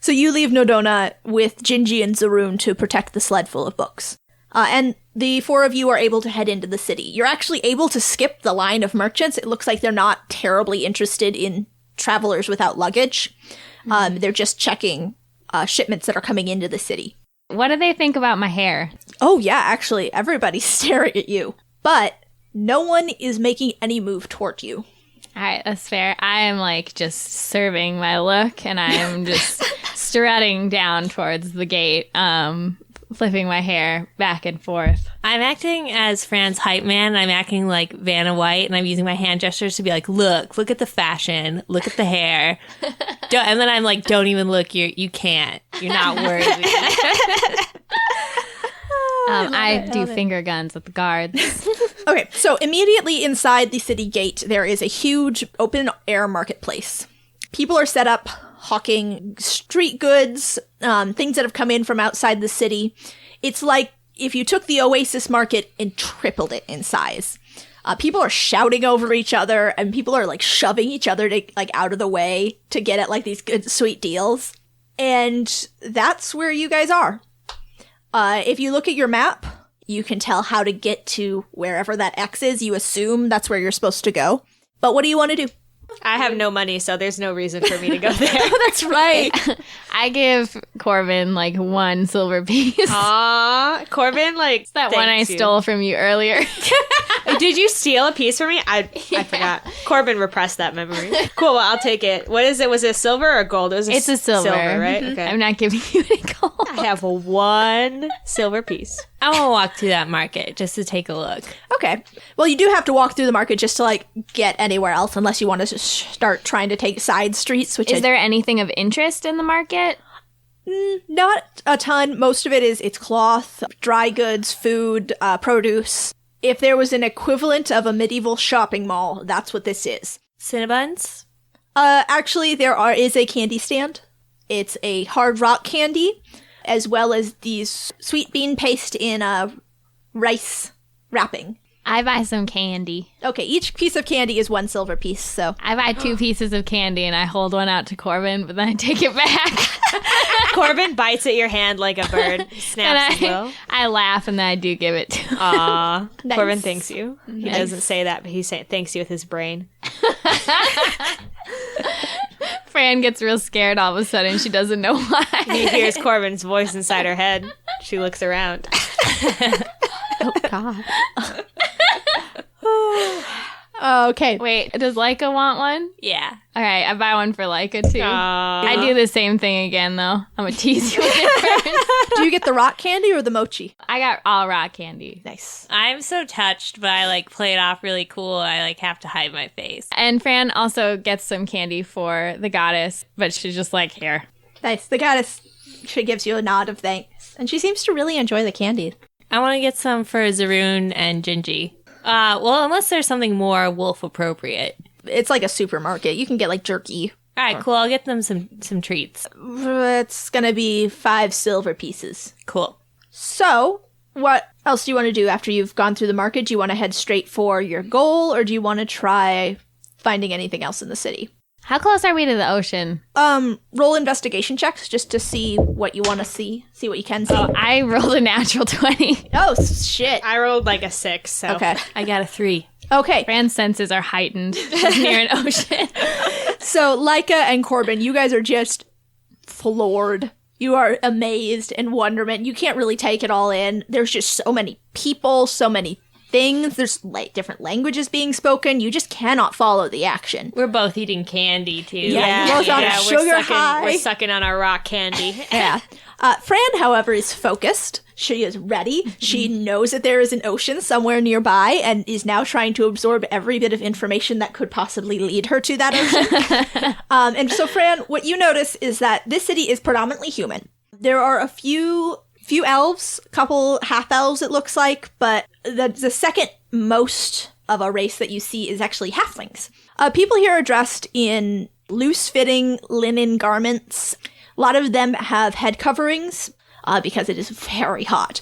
B: So you leave Nadona with Gingy and Zaroon to protect the sled full of books. And the four of you are able to head into the city. You're actually able to skip the line of merchants. It looks like they're not terribly interested in travelers without luggage. They're just checking shipments that are coming into the city.
C: What do they think about my hair?
B: Oh, yeah, actually, everybody's staring at you. But no one is making any move toward you.
C: All right, that's fair. I am, like, just serving my look, and I am just strutting down towards the gate, flipping my hair back and forth.
E: I'm acting as Fran's hype man. I'm acting like Vanna White, and I'm using my hand gestures to be like, look at the fashion, look at the hair. And then I'm like, don't even look, you can't. You're not worthy.
C: I do finger guns at the guards.
B: Okay, so immediately inside the city gate, there is a huge open-air marketplace. People are set up hawking street goods, things that have come in from outside the city. It's like if you took the Oasis market and tripled it in size. People are shouting over each other, and people are, like, shoving each other to, like, out of the way to get at, like, these good, sweet deals. And that's where you guys are. If you look at your map, you can tell how to get to wherever that X is. You assume that's where you're supposed to go. But what do you want to do?
D: I have no money, so there's no reason for me to go there.
B: That's right.
C: I give Corbin, like, 1 silver piece.
D: Aw, Corbin, like,
C: it's that one I stole from you earlier.
D: Did you steal a piece from me? I forgot. Corbin repressed that memory. Cool, well, I'll take it. What is it? Was it silver or gold?
C: It's a silver.
D: Right?
C: Mm-hmm.
D: Okay.
C: I'm not giving you any gold.
D: I have 1 silver piece.
E: I want to walk through that market just to take a look.
B: Okay. Well, you do have to walk through the market just to, like, get anywhere else, unless you want to start trying to take side streets.
C: Is there anything of interest in the market?
B: Not a ton. Most of it it's cloth, dry goods, food, produce. If there was an equivalent of a medieval shopping mall, that's what this is.
E: Cinnabons?
B: Actually, is a candy stand. It's a hard rock candy, as well as these sweet bean paste in rice wrapping.
C: I buy some candy.
B: Okay, each piece of candy is 1 silver piece, so.
C: I buy 2 pieces of candy and I hold one out to Corbin, but then I take it back.
D: Corbin bites at your hand like a bird, snaps his will.
C: I laugh and then I do give it to him.
D: Aw.
B: Nice.
D: Corbin thanks you. He
C: Nice.
D: doesn't say that, but he thanks you with his brain.
C: Fran gets real scared all of a sudden. She doesn't know why.
D: He hears Corbin's voice inside her head. She looks around.
B: Oh, God. Okay.
C: Wait, does Laika want one?
E: Yeah.
C: All right, I buy one for Laika, too.
D: Aww.
C: I do the same thing again, though. I'm going to tease you with it first.
B: Do you get the rock candy or the mochi?
C: I got all rock candy.
B: Nice.
E: I'm so touched, but I play it off really cool. I have to hide my face.
C: And Fran also gets some candy for the goddess, but she's just here.
B: Nice. The goddess, she gives you a nod of thanks. And she seems to really enjoy the candy.
E: I want to get some for Zaroon and Gingy. Well, unless there's something more wolf appropriate.
B: It's like a supermarket. You can get jerky.
E: All right, cool. I'll get them some treats.
B: It's gonna be 5 silver pieces.
E: Cool.
B: So, what else do you want to do after you've gone through the market? Do you want to head straight for your goal, or do you want to try finding anything else in the city?
C: How close are we to the ocean?
B: Roll investigation checks just to see what you want to see what you can see.
C: Oh, I rolled a natural 20.
B: Oh, shit.
D: I rolled a 6, so.
B: Okay.
E: I got a 3.
B: Okay.
C: Fran's senses are heightened. She's near an ocean.
B: So, Laika and Corbin, you guys are just floored. You are amazed in wonderment. You can't really take it all in. There's just so many people, so many things. There's different languages being spoken. You just cannot follow the action.
E: We're both eating candy, too.
B: Yeah, you're both on a sugar high.
D: We're sucking on our rock candy.
B: Yeah. Fran, however, is focused. She is ready. She knows that there is an ocean somewhere nearby and is now trying to absorb every bit of information that could possibly lead her to that ocean. And so, Fran, what you notice is that this city is predominantly human. There are a few elves, a couple half-elves it looks like, but the second most of a race that you see is actually halflings. People here are dressed in loose-fitting linen garments. A lot of them have head coverings because it is very hot.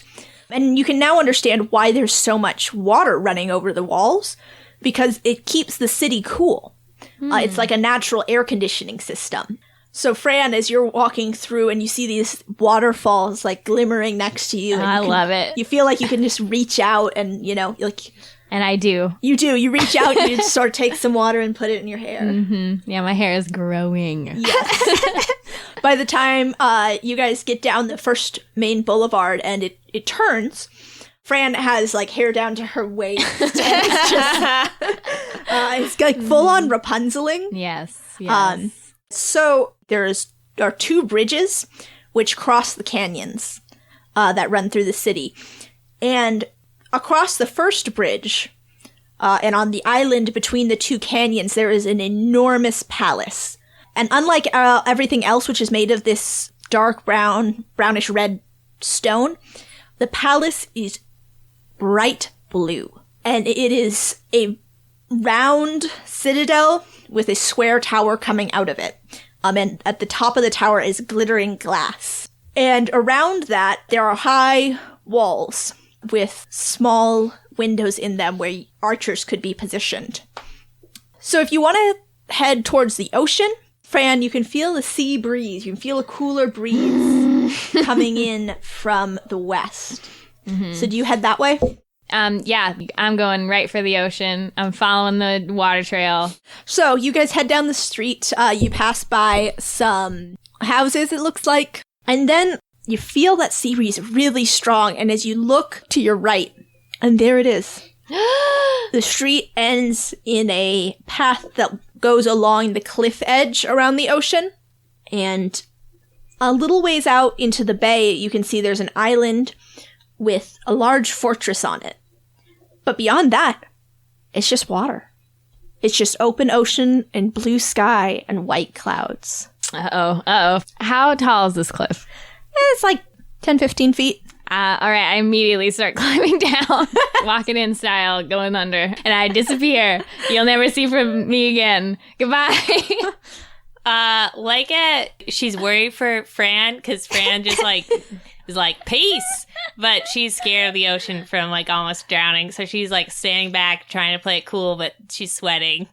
B: And you can now understand why there's so much water running over the walls, because it keeps the city cool. It's like a natural air conditioning system. So, Fran, as you're walking through and you see these waterfalls glimmering next to you. And
C: I love it.
B: You feel like you can just reach out and,
C: And I do.
B: You do. You reach out and you just sort of take some water and put it in your hair.
C: Mm-hmm. Yeah, my hair is growing.
B: Yes. By the time you guys get down the first main boulevard and it turns, Fran has hair down to her waist. And it's just, it's full on Rapunzeling.
C: Yes.
B: So there are 2 bridges which cross the canyons that run through the city. And across the first bridge, and on the island between the 2 canyons, there is an enormous palace. And unlike everything else, which is made of this dark brownish red stone, the palace is bright blue. And it is a round citadel with a square tower coming out of it. And at the top of the tower is glittering glass. And around that, there are high walls with small windows in them where archers could be positioned. So if you want to head towards the ocean, Fran, you can feel the sea breeze. You can feel a cooler breeze coming in from the west. Mm-hmm. So do you head that way?
C: Yeah, I'm going right for the ocean. I'm following the water trail.
B: So you guys head down the street. You pass by some houses, it looks like. And then you feel that sea breeze really strong. And as you look to your right, and there it is. The street ends in a path that goes along the cliff edge around the ocean. And a little ways out into the bay, you can see there's an island with a large fortress on it. But beyond that, it's just water. It's just open ocean and blue sky and white clouds.
C: Uh-oh. How tall is this cliff?
B: It's 10, 15 feet.
C: All right, I immediately start climbing down, walking in style, going under, and I disappear. You'll never see from me again. Goodbye.
E: Laika, she's worried for Fran because Fran just is peace.
C: But she's scared of the ocean from like almost drowning, so she's like standing back trying to play it cool, but she's sweating.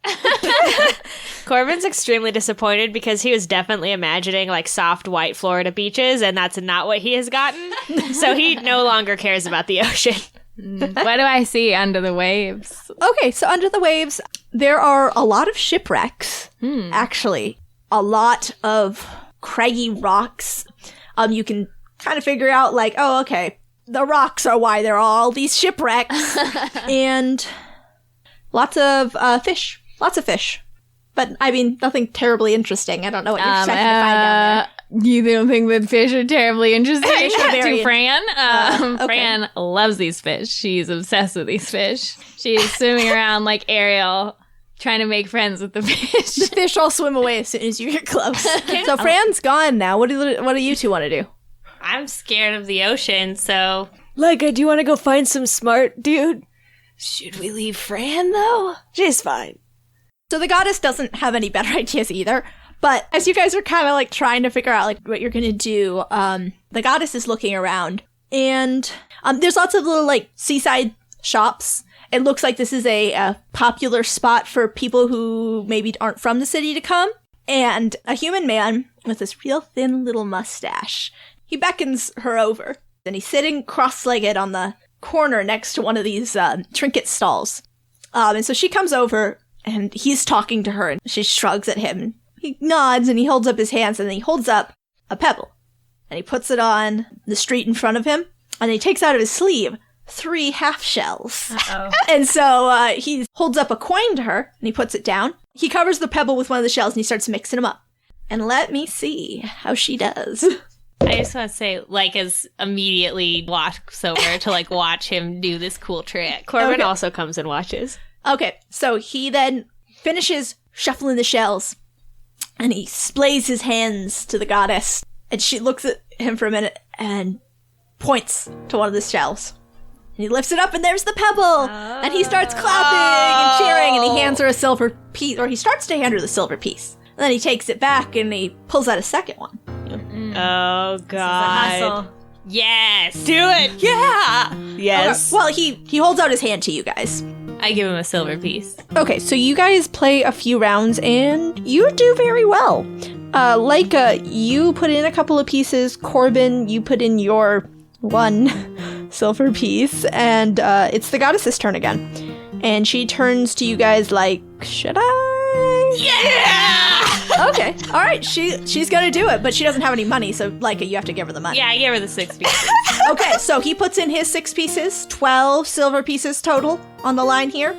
D: Corbin's extremely disappointed because he was definitely imagining like soft white Florida beaches, and that's not what he has gotten. So he no longer cares about the ocean.
N: What do I see under the waves?
B: Okay, so under the waves, there are a lot of shipwrecks, actually. A lot of craggy rocks. You can kind of figure out, like, oh, okay, the rocks are why there are all these shipwrecks. And lots of fish. Lots of fish. But, I mean, nothing terribly interesting. I don't know what you're expecting to find down there.
N: You don't think that fish are terribly interesting?
B: To
N: Fran.
B: Okay.
N: Fran loves these fish. She's obsessed with these fish. She's swimming around like Ariel, trying to make friends with the fish.
B: The fish all swim away as soon as you get close. So Fran's gone now. What do you two want to do?
C: I'm scared of the ocean, so...
M: Laika, do you want to go find some smart dude? Should we leave Fran, though? She's fine.
B: So the goddess doesn't have any better ideas either. But as you guys are kind of like trying to figure out like what you're going to do, the goddess is looking around. And there's lots of little like seaside shops. It looks like this is a popular spot for people who maybe aren't from the city to come. And a human man with this real thin little mustache, he beckons her over. And he's sitting cross-legged on the corner next to one of these trinket stalls. And so she comes over, and he's talking to her, and she shrugs at him. He nods, and he holds up his hands, and then he holds up a pebble. And he puts it on the street in front of him, and he takes out of his sleeve 3 half shells. Uh-oh. And so he holds up a coin to her, and he puts it down. He covers the pebble with one of the shells, and he starts mixing them up. And let me see how she does.
C: I just want to say, Laika's immediately walks over to, like, watch him do this cool trick.
D: Corbin also comes and watches.
B: Okay, so he then finishes shuffling the shells, and he splays his hands to the goddess, and she looks at him for a minute and points to one of the shells. And he lifts it up, and there's the pebble! And he starts clapping and cheering, and he hands her a silver piece, or he starts to hand her the silver piece. And then he takes it back, and he pulls out a second one.
D: Oh, God.
C: Yes!
D: Do it! Yeah! Yes.
B: Okay. Well, he holds out his hand to you guys.
C: I give him a silver piece.
B: Okay, so you guys play a few rounds, and you do very well. Laika, you put in a couple of pieces. Corbin, you put in your 1 silver piece. And it's the goddess's turn again. And she turns to you guys like, should I?
C: Yeah!
B: Okay, all right, she's gonna do it, but she doesn't have any money, so Laika, you have to give her the money.
C: Yeah, I gave her the 6 pieces.
B: Okay, so he puts in his 6 pieces, 12 silver pieces total on the line here.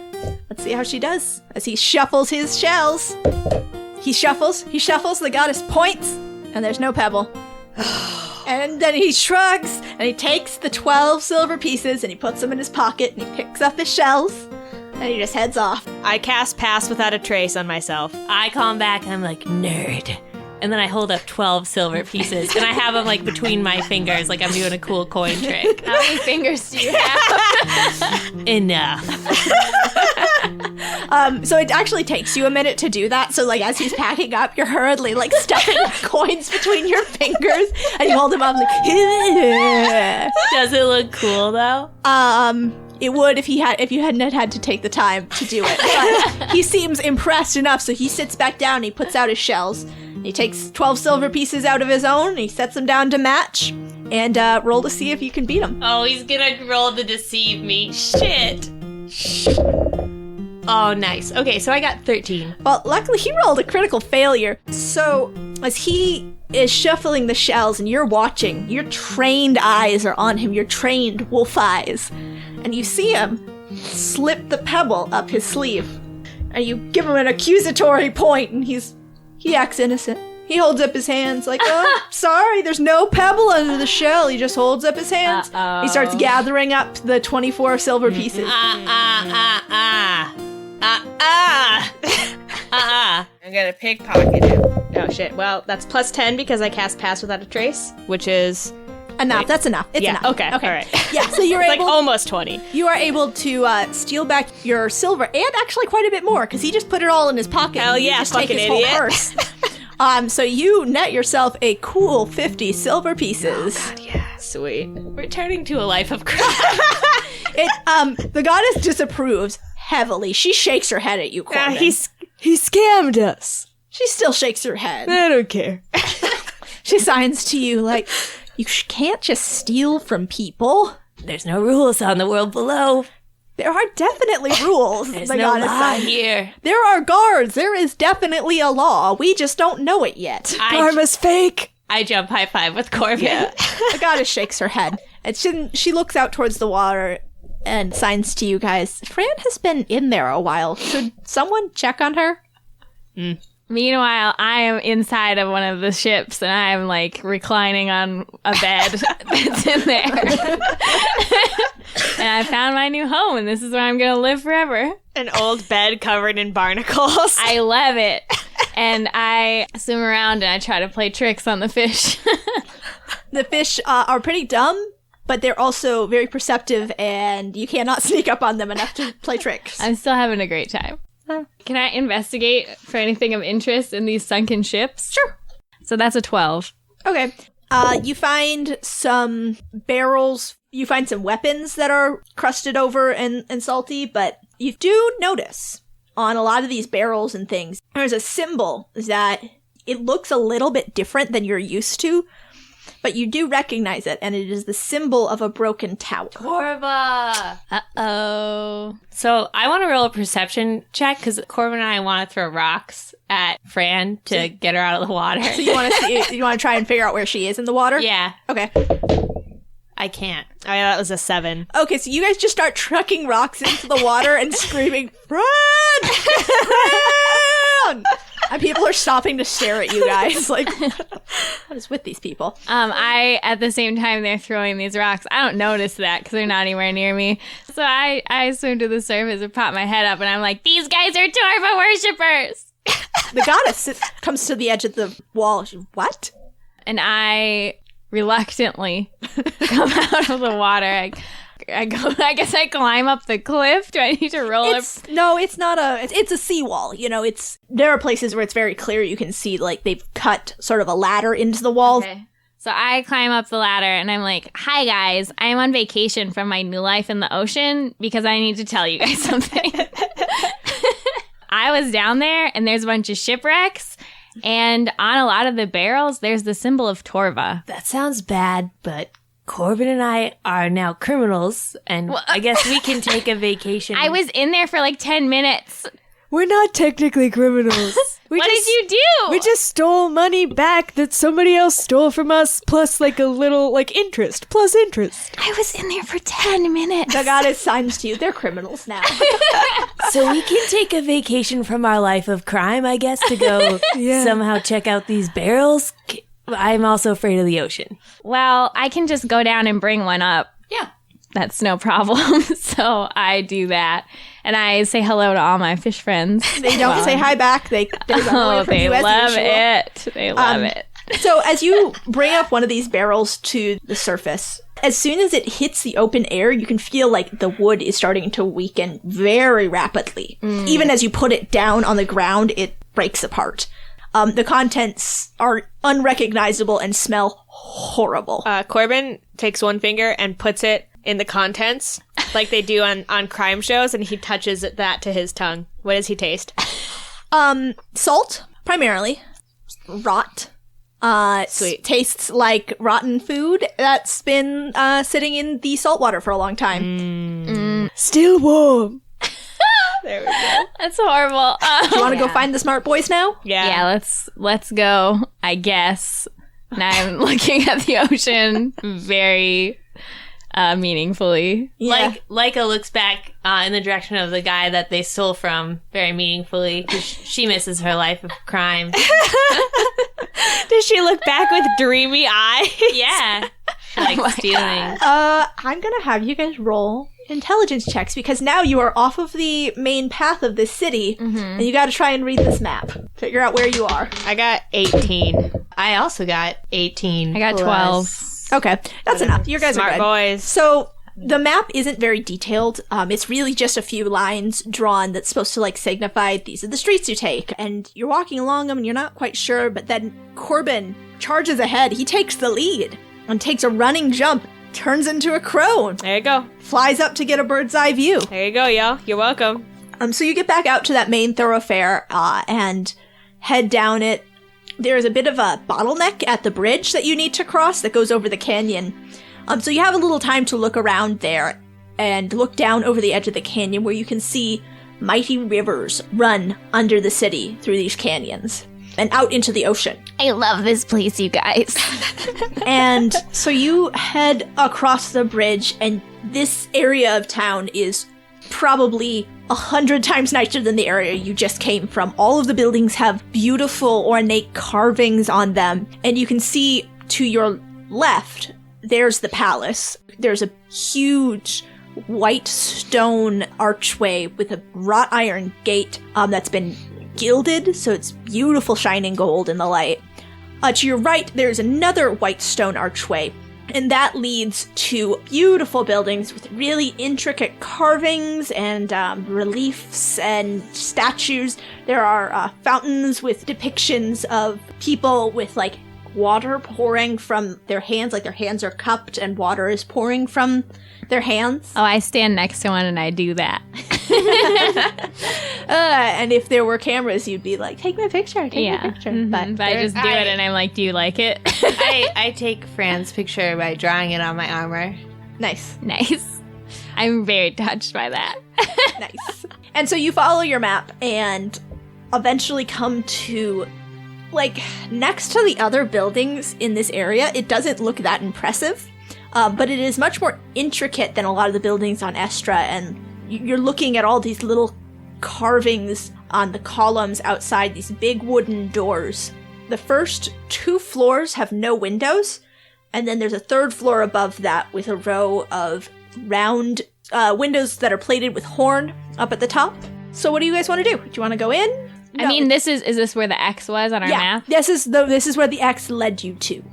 B: Let's see how she does as he shuffles his shells. He shuffles, the goddess points, and there's no pebble. And then he shrugs, and he takes the 12 silver pieces, and he puts them in his pocket, and he picks up his shells, and he just heads off.
D: I cast Pass Without a Trace on myself.
C: I call him back, and I'm like, nerd. And then I hold up 12 silver pieces, and I have them, like, between my fingers, like I'm doing a cool coin trick.
N: How many fingers do you have?
C: Enough.
B: So it actually takes you a minute to do that. So, like, as he's packing up, you're hurriedly, like, stuffing coins between your fingers, and you hold them up, like, yeah.
C: Does it look cool, though?
B: It would if you hadn't had to take the time to do it. But he seems impressed enough, so he sits back down and he puts out his shells. He takes 12 silver pieces out of his own, and he sets them down to match, and roll to see if you can beat him.
C: Oh, he's gonna roll to deceive me. Shit. Oh, nice. Okay, so I got 13.
B: Well, luckily he rolled a critical failure. So as he is shuffling the shells and you're watching, your trained eyes are on him, your trained wolf eyes, and you see him slip the pebble up his sleeve, and you give him an accusatory point, and he acts innocent. He holds up his hands like, oh, sorry, there's no pebble under the shell. He just holds up his hands. Uh-oh. He starts gathering up the 24 silver pieces.
D: I'm gonna pickpocket him. Oh shit. Well, that's plus 10 because I cast Pass Without a Trace, which is
B: enough.
D: Wait.
B: That's enough. It's enough.
D: Okay. All right.
B: Yeah. So you're
D: it's
B: able,
D: like almost 20.
B: You are able to steal back your silver and actually quite a bit more because he just put it all in his pocket.
D: Hell yeah,
B: just take
D: fucking
B: his
D: idiot.
B: whole purse. So you net yourself a cool 50 silver pieces.
D: Oh God, yes. Sweet.
E: Returning to a life of crime.
B: The goddess disapproves heavily. She shakes her head at you, Corbin.
M: He scammed us.
B: She still shakes her head.
M: I don't care.
B: She signs to you like, you can't just steal from people.
M: There's no rules on the world below.
B: There are definitely rules.
M: There's
B: the
M: no
B: goddess
M: law
B: signs.
M: here.
B: There are guards. There is definitely a law. We just don't know it yet.
M: Karma's fake.
E: I jump high five with Corbin.
B: Yeah. The goddess shakes her head. And she looks out towards the water and signs to you guys. Fran has been in there a while. Should someone check on her?
N: Meanwhile, I am inside of one of the ships and I am like reclining on a bed that's in there. And I found my new home and this is where I'm going to live forever.
D: An old bed covered in barnacles.
N: I love it. And I swim around and I try to play tricks on the fish.
B: The fish are pretty dumb, but they're also very perceptive and you cannot sneak up on them enough to play tricks.
N: I'm still having a great time. Can I investigate for anything of interest in these sunken ships?
B: Sure.
N: So that's a 12.
B: Okay. You find some barrels. You find some weapons that are crusted over and salty, but you do notice on a lot of these barrels and things, there's a symbol that it looks a little bit different than you're used to, but you do recognize it, and it is the symbol of a broken tower.
E: Corva!
N: Uh-oh.
E: So I want to roll a perception check because Corbin and I want to throw rocks at Fran to get her out of the water.
B: So you want to try and figure out where she is in the water?
E: Yeah.
B: Okay.
E: I can't.
D: Oh, yeah, that was a 7.
B: Okay, so you guys just start trucking rocks into the water and screaming, Fran! Fran! And people are stopping to stare at you guys. Like, what is with these people?
N: I, at the same time they're throwing these rocks, I don't notice that because they're not anywhere near me. So I swim to the surface and pop my head up and I'm like, these guys are Torva worshippers!
B: The goddess comes to the edge of the wall. She, what?
N: And I reluctantly come out of the water. I go. I guess I climb up the cliff. Do I need to roll up?
B: No, it's not it's a seawall. You know, there are places where it's very clear you can see, like, they've cut sort of a ladder into the wall.
N: Okay. So I climb up the ladder and I'm like, hi guys, I'm on vacation from my new life in the ocean because I need to tell you guys something. I was down there and there's a bunch of shipwrecks. And on a lot of the barrels, there's the symbol of Torva.
M: That sounds bad, but Corbin and I are now criminals, and I guess we can take a vacation.
N: I was in there for like 10 minutes.
M: We're not technically criminals.
N: What did you do?
M: We just stole money back that somebody else stole from us, plus like a little, like, interest. Plus interest.
N: I was in there for 10 minutes.
B: The goddess signs to you. They're criminals now.
M: So we can take a vacation from our life of crime, I guess, to go somehow check out these barrels. I'm also afraid of the ocean.
N: Well, I can just go down and bring one up.
M: Yeah.
N: That's no problem. So I do that. And I say hello to all my fish friends.
B: They don't say hi back. They run away from you as
N: love
B: usual.
N: it. They love it.
B: So as you bring up one of these barrels to the surface, as soon as it hits the open air, you can feel like the wood is starting to weaken very rapidly. Even as you put it down on the ground, it breaks apart. The contents are unrecognizable and smell horrible.
D: Corbin takes one finger and puts it in the contents, like they do on crime shows, and he touches that to his tongue. What does he taste?
B: Salt, primarily. Rot.
D: Sweet.
B: Tastes like rotten food that's been sitting in the salt water for a long time.
M: Still warm.
D: There we go.
N: That's horrible.
B: Do you want to go find the smart boys now?
N: Yeah, let's go, I guess. Now I'm looking at the ocean very meaningfully.
B: Yeah.
E: Laika looks back in the direction of the guy that they stole from very meaningfully because she misses her life of crime.
D: Does she look back with dreamy eyes?
E: Yeah. Like stealing.
B: I'm gonna have you guys roll intelligence checks because now you are off of the main path of this city and you gotta try and read this map. Figure out where you are.
D: I got 18.
E: I also got 18.
N: I got 12.
B: Okay, that's enough. You guys
D: Smart
B: are good.
D: boys.
B: So the map isn't very detailed. It's really just a few lines drawn that's supposed to like signify these are the streets you take. And you're walking along them and you're not quite sure, but then Corbin charges ahead. He takes the lead. and takes a running jump, turns into a crone.
D: There you go.
B: Flies up to get a bird's eye view.
D: There you go, y'all. You're welcome.
B: So you get back out to that main thoroughfare and head down it. There is a bit of a bottleneck at the bridge that you need to cross that goes over the canyon. So you have a little time to look around there and look down over the edge of the canyon where you can see mighty rivers run under the city through these canyons and out into the ocean.
N: I love this place, you guys.
B: And so you head across the bridge, and this area of town is probably 100 times nicer than the area you just came from. All of the buildings have beautiful, ornate carvings on them, and you can see to your left, there's the palace. There's a huge white stone archway with a wrought iron gate that's been gilded, so it's beautiful shining gold in the light. To your right, there's another white stone archway, and that leads to beautiful buildings with really intricate carvings and reliefs and statues. There are fountains with depictions of people with, like, water pouring from their hands, like their hands are cupped and water is pouring from their hands.
N: Oh, I stand next to one and I do that.
B: And if there were cameras, you'd be like, take my picture, take my picture.
N: Mm-hmm. But I just do it and I'm like, do you like it?
E: I take Fran's picture by drawing it on my armor.
B: Nice.
N: Nice. I'm very touched by that.
B: Nice. And so you follow your map and eventually come to, like, next to the other buildings in this area. It doesn't look that impressive, but it is much more intricate than a lot of the buildings on Estra, and you're looking at all these little carvings on the columns outside these big wooden doors. The first 2 floors have no windows, and then there's a 3rd floor above that with a row of round windows that are plated with horn up at the top. So what do you guys want to do? Do you want to go in?
N: I mean, is this where the X was on our map?
B: This is where the X led you to.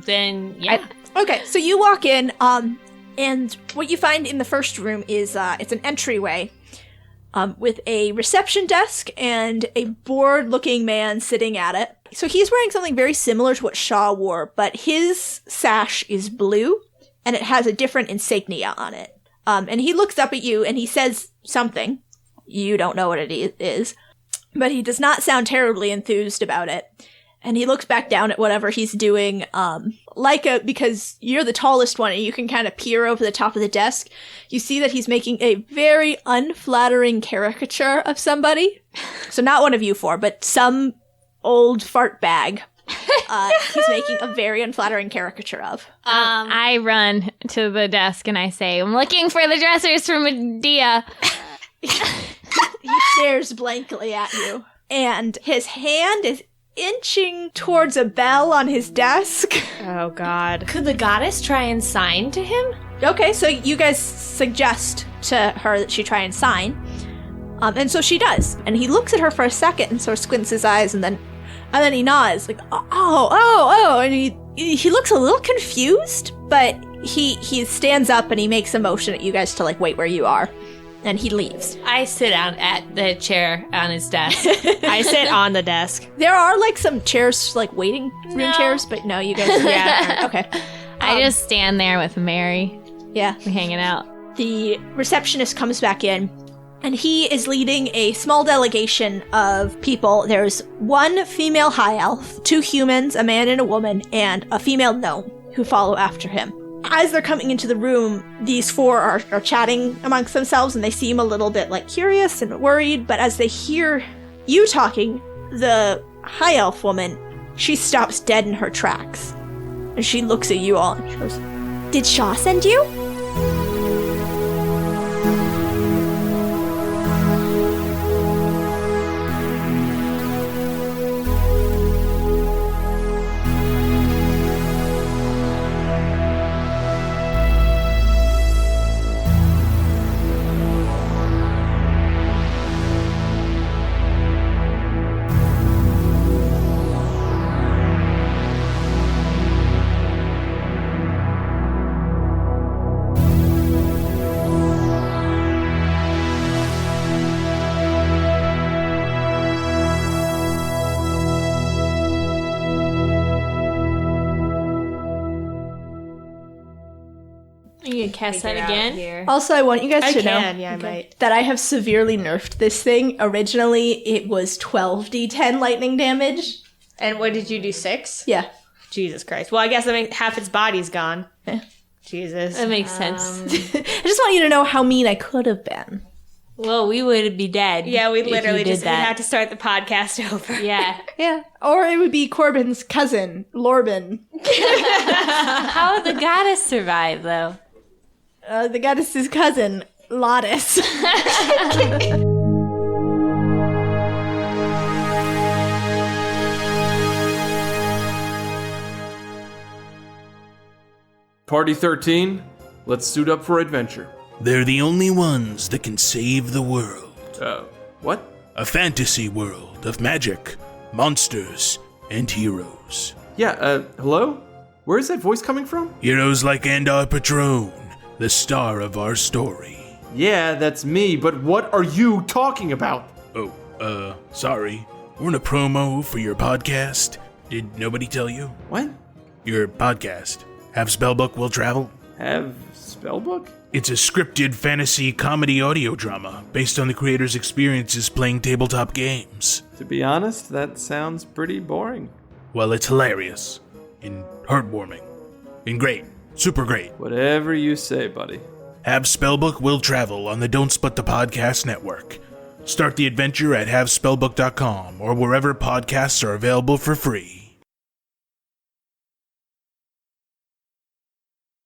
E: Then, yeah.
B: Okay, so you walk in, and what you find in the first room is it's an entryway with a reception desk and a bored-looking man sitting at it. So he's wearing something very similar to what Shaw wore, but his sash is blue, and it has a different insignia on it. And he looks up at you, and he says something. You don't know what it is. But he does not sound terribly enthused about it. And he looks back down at whatever he's doing. Laika, because you're the tallest one and you can kind of peer over the top of the desk, you see that he's making a very unflattering caricature of somebody. So not one of you 4, but some old fart bag. He's making a very unflattering caricature of.
N: I run to the desk and I say, I'm looking for the dressers for Medea.
B: He stares blankly at you, and his hand is inching towards a bell on his desk.
D: Oh, God.
E: Could the goddess try and sign to him?
B: Okay, so you guys suggest to her that she try and sign. And so she does. And he looks at her for a second and sort of squints his eyes, and then he nods, like, oh. And he looks a little confused, but he stands up and he makes a motion at you guys to, like, wait where you are. And he leaves.
E: I sit down at the chair on his desk.
D: I sit on the desk.
B: There are, like, some chairs, like, waiting room chairs, but no, you guys... Yeah, okay.
N: I just stand there with Mary.
B: Yeah.
N: We're hanging out.
B: The receptionist comes back in, and he is leading a small delegation of people. There's 1 female high elf, 2 humans, a man and a woman, and a female gnome who follow after him. As they're coming into the room, these 4 are chatting amongst themselves, and they seem a little bit, like, curious and worried, but as they hear you talking, the high elf woman, she stops dead in her tracks. And she looks at you all and she goes, "Did Shaw send you?"
E: Are you gonna cast that again? Here.
B: Also, I want you guys to know
D: I might.
B: that I have severely nerfed this thing. Originally, it was 12d10 lightning damage.
D: And what did you do, 6?
B: Yeah.
D: Jesus Christ. Well, I guess that means half its body's gone.
B: Yeah.
D: Jesus.
E: That makes sense.
B: I just want you to know how mean I could have been.
E: Well, we would be dead.
D: Yeah, we'd literally
E: we'd
D: have to start the podcast over.
E: Yeah.
B: Yeah. Or it would be Corbin's cousin, Lorbin.
E: How would the goddess survive, though?
B: The goddess's cousin, Lotus.
O: Party 13, let's suit up for adventure.
H: They're the only ones that can save the world.
O: What?
H: A fantasy world of magic, monsters, and heroes.
O: Yeah, hello? Where is that voice coming from?
H: Heroes like and our patron, the star of our story.
O: Yeah, that's me, but what are you talking about?
H: Oh, sorry. We're in a promo for your podcast. Did nobody tell you?
O: What?
H: Your podcast. Have Spellbook Will Travel?
O: Have Spellbook?
H: It's a scripted fantasy comedy audio drama based on the creator's experiences playing tabletop games.
O: To be honest, that sounds pretty boring.
H: Well, it's hilarious. And heartwarming. And great. Super great.
O: Whatever you say, buddy.
H: Have Spellbook Will Travel on the Don't Split the Podcast network. Start the adventure at havespellbook.com or wherever podcasts are available for free.